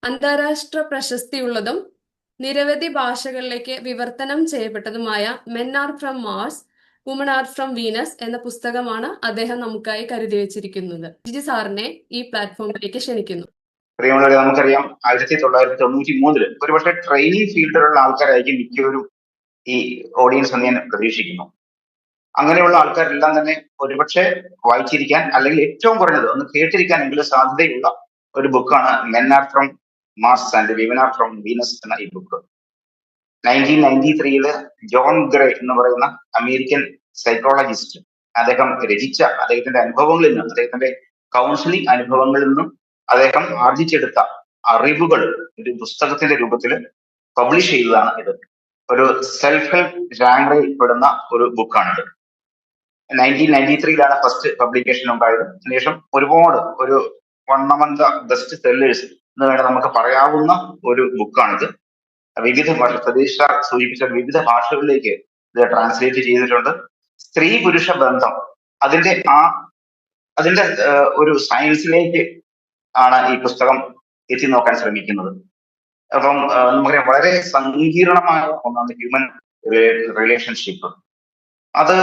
അന്താരാഷ്ട്ര പ്രശസ്തിയുള്ളതും നിരവധി ഭാഷകളിലേക്ക് വിവർത്തനം ചെയ്യപ്പെട്ടതുമായ men are from Mars women are from Venus എന്ന പുസ്തകമാണ് അദ്ദേഹം നമുക്കായി കരുതി വെച്ചിരിക്കുന്നത്. ജിജി സാറിനെ ഈ പ്ലാറ്റ്ഫോമിലേക്ക് ക്ഷണിക്കുന്നു. പ്രിയമുള്ളവരെ, നമുക്കറിയാം 1993 ഒരുപക്ഷെ ട്രെയിനിങ് ഫീൽഡിലുള്ള ആൾക്കാരായിരിക്കും മിക്കവരും ഈ ഓഡിയൻസ് എന്ന് ഞാൻ പ്രതീക്ഷിക്കുന്നു. അങ്ങനെയുള്ള ആൾക്കാരെല്ലാം തന്നെ ഒരുപക്ഷെ വായിച്ചിരിക്കാൻ, അല്ലെങ്കിൽ ഏറ്റവും കുറഞ്ഞത് ഒന്ന് കേട്ടിരിക്കാനെങ്കിലും സാധ്യതയുള്ള ഒരു ബുക്കാണ് men are from Mars and women are from Venus എന്ന ഈ ബുക്ക്. 1993 ജോൺ ഗ്രേ എന്ന് പറയുന്ന അമേരിക്കൻ സൈക്കോളജിസ്റ്റ് അദ്ദേഹം രചിച്ച അദ്ദേഹത്തിന്റെ അനുഭവങ്ങളിൽ നിന്നും, അദ്ദേഹത്തിന്റെ കൗൺസിലിംഗ് അനുഭവങ്ങളിൽ നിന്നും അദ്ദേഹം ആർജിച്ചെടുത്ത അറിവുകൾ ഒരു പുസ്തകത്തിന്റെ രൂപത്തിൽ പബ്ലിഷ് ചെയ്തതാണ് ഇത്. ഒരു സെൽഫ് ഹെൽപ്പ് ജാനറിൽ പെടുന്ന ഒരു ബുക്കാണിത്. 1993 ഫസ്റ്റ് പബ്ലിക്കേഷൻ ഉണ്ടായത്. അതിനുശേഷം ഒരു one among the best sellers എന്ന് വേണം നമുക്ക് പറയാവുന്ന ഒരു ബുക്കാണിത്. വിവിധ ഭാഷ, സതീഷ് സാർ സൂചിപ്പിച്ച വിവിധ ഭാഷകളിലേക്ക് ഇത് ട്രാൻസ്ലേറ്റ് ചെയ്തിട്ടുണ്ട്. സ്ത്രീ പുരുഷ ബന്ധം അതിന്റെ ഒരു സയൻസിലേക്ക് ആണ് ഈ പുസ്തകം എത്തി നോക്കാൻ ശ്രമിക്കുന്നത്. അപ്പം നമുക്കറിയാം, വളരെ സങ്കീർണമായ ഒന്നാണ് ഹ്യൂമൻ റിലേഷൻഷിപ്പ്. അത്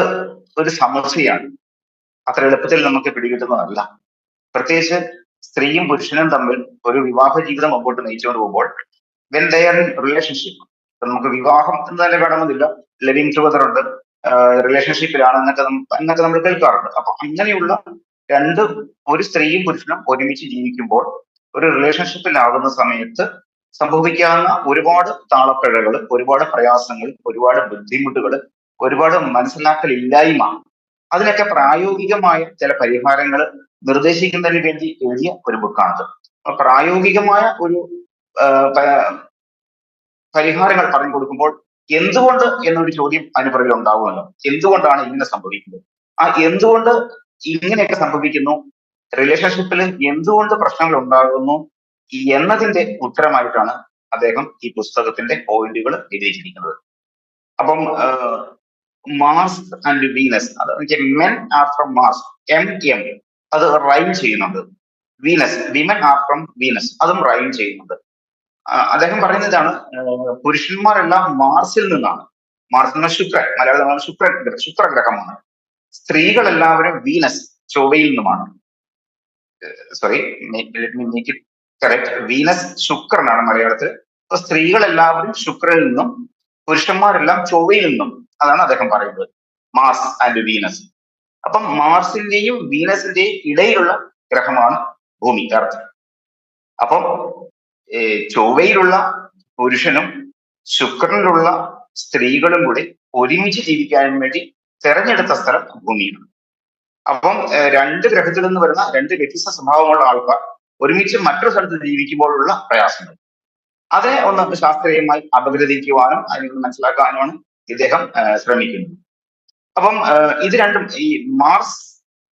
ഒരു സമസ്യയാണ്, അത്ര എളുപ്പത്തിൽ നമുക്ക് പിടികിട്ടുന്നതല്ല. പ്രത്യേകിച്ച് സ്ത്രീയും പുരുഷനും തമ്മിൽ ഒരു വിവാഹ ജീവിതം മുമ്പോട്ട് നയിച്ചുകൊണ്ട് പോകുമ്പോൾ when they are in relationship, നമുക്ക് വിവാഹം എന്ന് തന്നെ വേണമെന്നില്ല, ലിവിങ് ടുഗദർ ഉണ്ട്, റിലേഷൻഷിപ്പിലാണ് എന്നൊക്കെ നമ്മൾ കേൾക്കാറുണ്ട്. അപ്പൊ അങ്ങനെയുള്ള ഒരു സ്ത്രീയും പുരുഷനും ഒരുമിച്ച് ജീവിക്കുമ്പോൾ ഒരു റിലേഷൻഷിപ്പിലാകുന്ന സമയത്ത് സംഭവിക്കാവുന്ന ഒരുപാട് താളപ്പിഴകൾ, ഒരുപാട് പ്രയാസങ്ങൾ, ഒരുപാട് ബുദ്ധിമുട്ടുകൾ, ഒരുപാട് മനസ്സിലാക്കലില്ലായ്മ, അതിനൊക്കെ പ്രായോഗികമായ ചില പരിഹാരങ്ങൾ നിർദ്ദേശിക്കുന്നതിന് വേണ്ടി എഴുതിയ ഒരു ബുക്കാണത്. പ്രായോഗികമായ ഒരു പരിഹാരങ്ങൾ പറഞ്ഞു കൊടുക്കുമ്പോൾ എന്തുകൊണ്ട് എന്നൊരു ചോദ്യം അതിന് പുറകിൽ ഉണ്ടാവുമല്ലോ. എന്തുകൊണ്ടാണ് ഇങ്ങനെ സംഭവിക്കുന്നത്? ആ എന്തുകൊണ്ട് ഇങ്ങനെയൊക്കെ സംഭവിക്കുന്നു, റിലേഷൻഷിപ്പിൽ എന്തുകൊണ്ട് പ്രശ്നങ്ങൾ ഉണ്ടാകുന്നു എന്നതിന്റെ ഉത്തരമായിട്ടാണ് അദ്ദേഹം ഈ പുസ്തകത്തിന്റെ പോയിന്റുകൾ എഴുതിയിരിക്കുന്നത്. അപ്പം മാർസ് ആൻഡ് വീനസ്, അതെന്ന് men are from Mars, M അത് റൈം ചെയ്യുന്നുണ്ട്. Venus, women are from Venus, അതും റൈം ചെയ്യുന്നുണ്ട്. അദ്ദേഹം പറയുന്നതാണ്, പുരുഷന്മാരെല്ലാം മാർസിൽ നിന്നാണ്. മാർസ് എന്ന ശുക്രൻ, മലയാളം ശുക്രഗ്രഹമാണ്. സ്ത്രീകളെല്ലാവരും വീനസ്, ചൊവ്വയിൽ നിന്നുമാണ്. സോറി, കറക്റ്റ്, വീനസ് ശുക്രനാണ് മലയാളത്തിൽ. അപ്പൊ സ്ത്രീകളെല്ലാവരും ശുക്രനിൽ നിന്നും പുരുഷന്മാരെല്ലാം ചൊവ്വയിൽ നിന്നും, അതാണ് അദ്ദേഹം പറയുന്നത്, മാർസ് ആൻഡ് വീനസ്. അപ്പം മാർസിന്റെയും വീനസിന്റെയും ഇടയിലുള്ള ഗ്രഹമാണ് ഭൂമി, എർത്ത്. അപ്പം ചൊവ്വയിലുള്ള പുരുഷനും ശുക്രനിലുള്ള സ്ത്രീകളും കൂടി ഒരുമിച്ച് ജീവിക്കാൻ വേണ്ടി തെരഞ്ഞെടുത്ത സ്ഥലം ഭൂമിയാണ്. അപ്പം രണ്ട് ഗ്രഹത്തിൽ നിന്ന് വരുന്ന രണ്ട് വ്യത്യസ്ത സ്വഭാവമുള്ള ആൾക്കാർ ഒരുമിച്ച് മറ്റൊരു സ്ഥലത്ത് ജീവിക്കുമ്പോഴുള്ള പ്രയാസങ്ങൾ, അതിനെ ഒന്ന് ശാസ്ത്രീയമായി അപഗ്രഥിക്കുവാനും അതിനെ മനസ്സിലാക്കാനുമാണ് ഇദ്ദേഹം ശ്രമിക്കുന്നത്. അപ്പം ഇത് രണ്ടും ഈ മാർസ്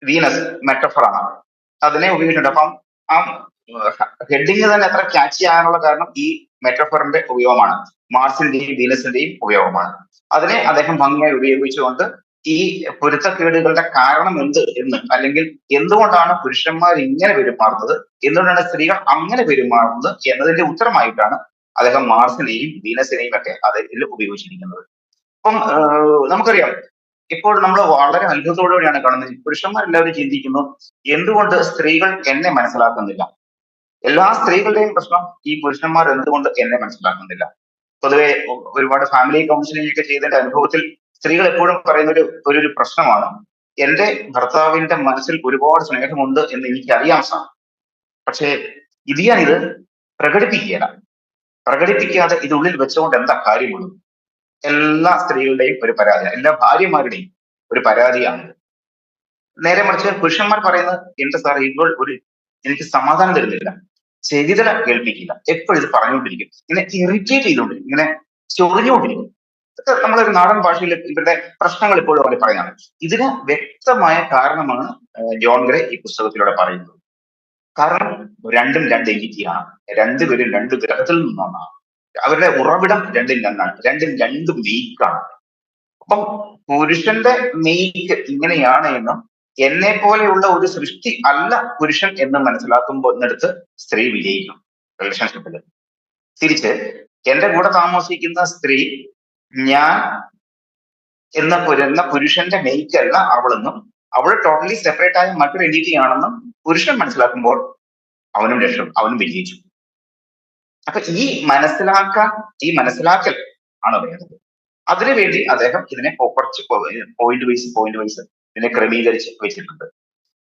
വീനസ് മെറ്റഫറാണ്, അതിനെ ഉപയോഗിച്ചിട്ടുണ്ട്. അപ്പം ആ ഹെഡിങ് തന്നെ എത്ര ക്യാച്ച് ആകാനുള്ള കാരണം ഈ മെറ്റഫറിന്റെ ഉപയോഗമാണ്, മാർസിന്റെയും വീനസിന്റെയും ഉപയോഗമാണ്. അതിനെ അദ്ദേഹം ഭംഗിയായി ഉപയോഗിച്ചുകൊണ്ട് ഈ പൊരുത്തക്കേടുകളുടെ കാരണം എന്ന്, അല്ലെങ്കിൽ എന്തുകൊണ്ടാണ് പുരുഷന്മാർ ഇങ്ങനെ പെരുമാറുന്നത്, എന്തുകൊണ്ടാണ് സ്ത്രീകൾ അങ്ങനെ പെരുമാറുന്നത് എന്നതിന്റെ ഉത്തരമായിട്ടാണ് അദ്ദേഹം മാർസിനെയും വീനസിനെയും ഒക്കെ അതിൽ ഉപയോഗിച്ചിരിക്കുന്നത്. അപ്പം നമുക്കറിയാം, ഇപ്പോൾ നമ്മൾ വളരെ അത്ഭുതത്തോടുകൂടിയാണ് കാണുന്നത്, പുരുഷന്മാരെല്ലാവരും ചിന്തിക്കുന്നു, എന്തുകൊണ്ട് സ്ത്രീകൾ എന്നെ മനസ്സിലാക്കുന്നില്ല? എല്ലാ സ്ത്രീകളുടെയും പ്രശ്നം ഈ പുരുഷന്മാർ എന്തുകൊണ്ട് എന്നെ മനസ്സിലാക്കുന്നില്ല. പൊതുവെ ഒരുപാട് ഫാമിലി കൗൺസിലിംഗ് ഒക്കെ ചെയ്തതിന്റെ അനുഭവത്തിൽ സ്ത്രീകൾ എപ്പോഴും പറയുന്ന ഒരു പ്രശ്നമാണ്, എന്റെ ഭർത്താവിന്റെ മനസ്സിൽ ഒരുപാട് സ്നേഹമുണ്ട് എന്ന് എനിക്കറിയാം സാർ, പക്ഷേ ഞാനിത് പ്രകടിപ്പിക്കാതെ ഇതുള്ളിൽ വെച്ചുകൊണ്ട് എന്താ കാര്യമുള്ളൂ. എല്ലാ സ്ത്രീകളുടെയും ഒരു പരാതിയാണ്, എല്ലാ ഭാര്യമാരുടെയും ഒരു പരാതിയാണ്. നേരെ മറിച്ച് പുരുഷന്മാർ പറയുന്നത്, എന്റെ സാർ ഇപ്പോൾ എനിക്ക് സമാധാനം തരുന്നില്ല, ചെവിതല കേൾപ്പിക്കില്ല, എപ്പോഴും ഇത് പറഞ്ഞുകൊണ്ടിരിക്കും, ഇങ്ങനെ ഇറിറ്റേറ്റ് ചെയ്തുകൊണ്ടിരിക്കും, ഇങ്ങനെ ചൊറിഞ്ഞുകൊണ്ടിരിക്കും. ഇതൊക്കെ നമ്മളൊരു നാടൻ ഭാഷയിൽ ഇവരുടെ പ്രശ്നങ്ങൾ ഇപ്പോഴും അവർ പറയുന്നതാണ്. ഇതിന് വ്യക്തമായ കാരണമാണ് ജോൺ ഗ്രേ ഈ പുസ്തകത്തിലൂടെ പറയുന്നത്. കാരണം രണ്ടും രണ്ട് എൻറ്റിറ്റിയാണ്, രണ്ടുപേരും രണ്ട് ഗ്രഹത്തിൽ നിന്നാണ്, അവരുടെ ഉറവിടം രണ്ടും രണ്ടാണ്, രണ്ടും രണ്ട് മെയ്ക്കാണ്. അപ്പം പുരുഷന്റെ മെയ്ക്ക് ഇങ്ങനെയാണ് എന്നും എന്നെ പോലെയുള്ള ഒരു സൃഷ്ടി അല്ല പുരുഷൻ എന്ന് മനസ്സിലാക്കുമ്പോൾ സ്ത്രീ വിജയിക്കും. റിലേഷൻഷിപ്പിൽ. തിരിച്ച് എന്റെ കൂടെ താമസിക്കുന്ന സ്ത്രീ ഞാൻ എന്ന പുരുഷന്റെ മെയ്റ്റ് അല്ല അവളെന്നും അവൾ ടോട്ടലി സെപ്പറേറ്റ് ആയ മറ്റൊരു എൻറ്റിറ്റി ആണെന്നും പുരുഷൻ മനസ്സിലാക്കുമ്പോൾ അവനും വിജയിച്ചു. അപ്പൊ ഈ മനസ്സിലാക്കൽ ആണ് വേണ്ടത്. അതിനുവേണ്ടി അദ്ദേഹം ഇതിനെ കുറച്ച് പോയിന്റ് വൈസ് ഇതിനെ ക്രമീകരിച്ച് വെച്ചിട്ടുണ്ട്.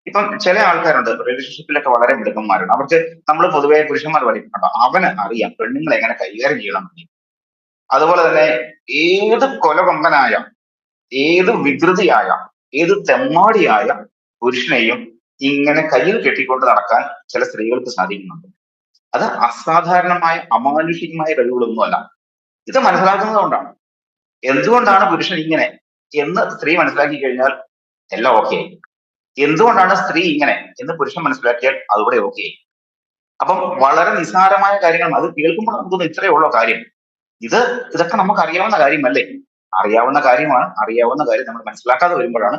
ഇപ്പം ചില ആൾക്കാരുണ്ട് റിലേഷൻഷിപ്പിലൊക്കെ വളരെ മിടുക്കന്മാരുണ്ട്. അവർക്ക് നമ്മൾ പൊതുവെ പുരുഷന്മാർ പറയും കേട്ടോ, അവന് അറിയാം പെണ്ണുങ്ങളെ എങ്ങനെ കൈകാര്യം ചെയ്യണം. അതുപോലെ തന്നെ ഏത് കൊലകൊമ്പനായ, ഏത് വികൃതിയായ, ഏത് തെമ്മാടിയായ പുരുഷനെയും ഇങ്ങനെ കയ്യിൽ കെട്ടിക്കൊണ്ട് നടക്കാൻ ചില സ്ത്രീകൾക്ക് സാധിക്കുന്നുണ്ട്. അത് അസാധാരണമായ അമാനുഷികമായ കഴിവുകളൊന്നുമല്ല. ഇത് മനസ്സിലാക്കുന്നത് കൊണ്ടാണ്. എന്തുകൊണ്ടാണ് പുരുഷൻ ഇങ്ങനെ എന്ന് സ്ത്രീ മനസ്സിലാക്കി കഴിഞ്ഞാൽ എല്ലാം ഓക്കെ ആയി. എന്തുകൊണ്ടാണ് സ്ത്രീ ഇങ്ങനെ എന്ന് പുരുഷൻ മനസ്സിലാക്കിയാൽ അതുകൂടെ ഓക്കെ ആയി. അപ്പം വളരെ നിസ്സാരമായ കാര്യങ്ങൾ അത് കേൾക്കുമ്പോൾ നമുക്കൊന്നും ഇത്രയേ ഉള്ളൂ കാര്യം. ഇതൊക്കെ നമുക്ക് അറിയാവുന്ന കാര്യമല്ലേ? അറിയാവുന്ന കാര്യമാണ്. അറിയാവുന്ന കാര്യം നമ്മൾ മനസ്സിലാക്കാതെ വരുമ്പോഴാണ്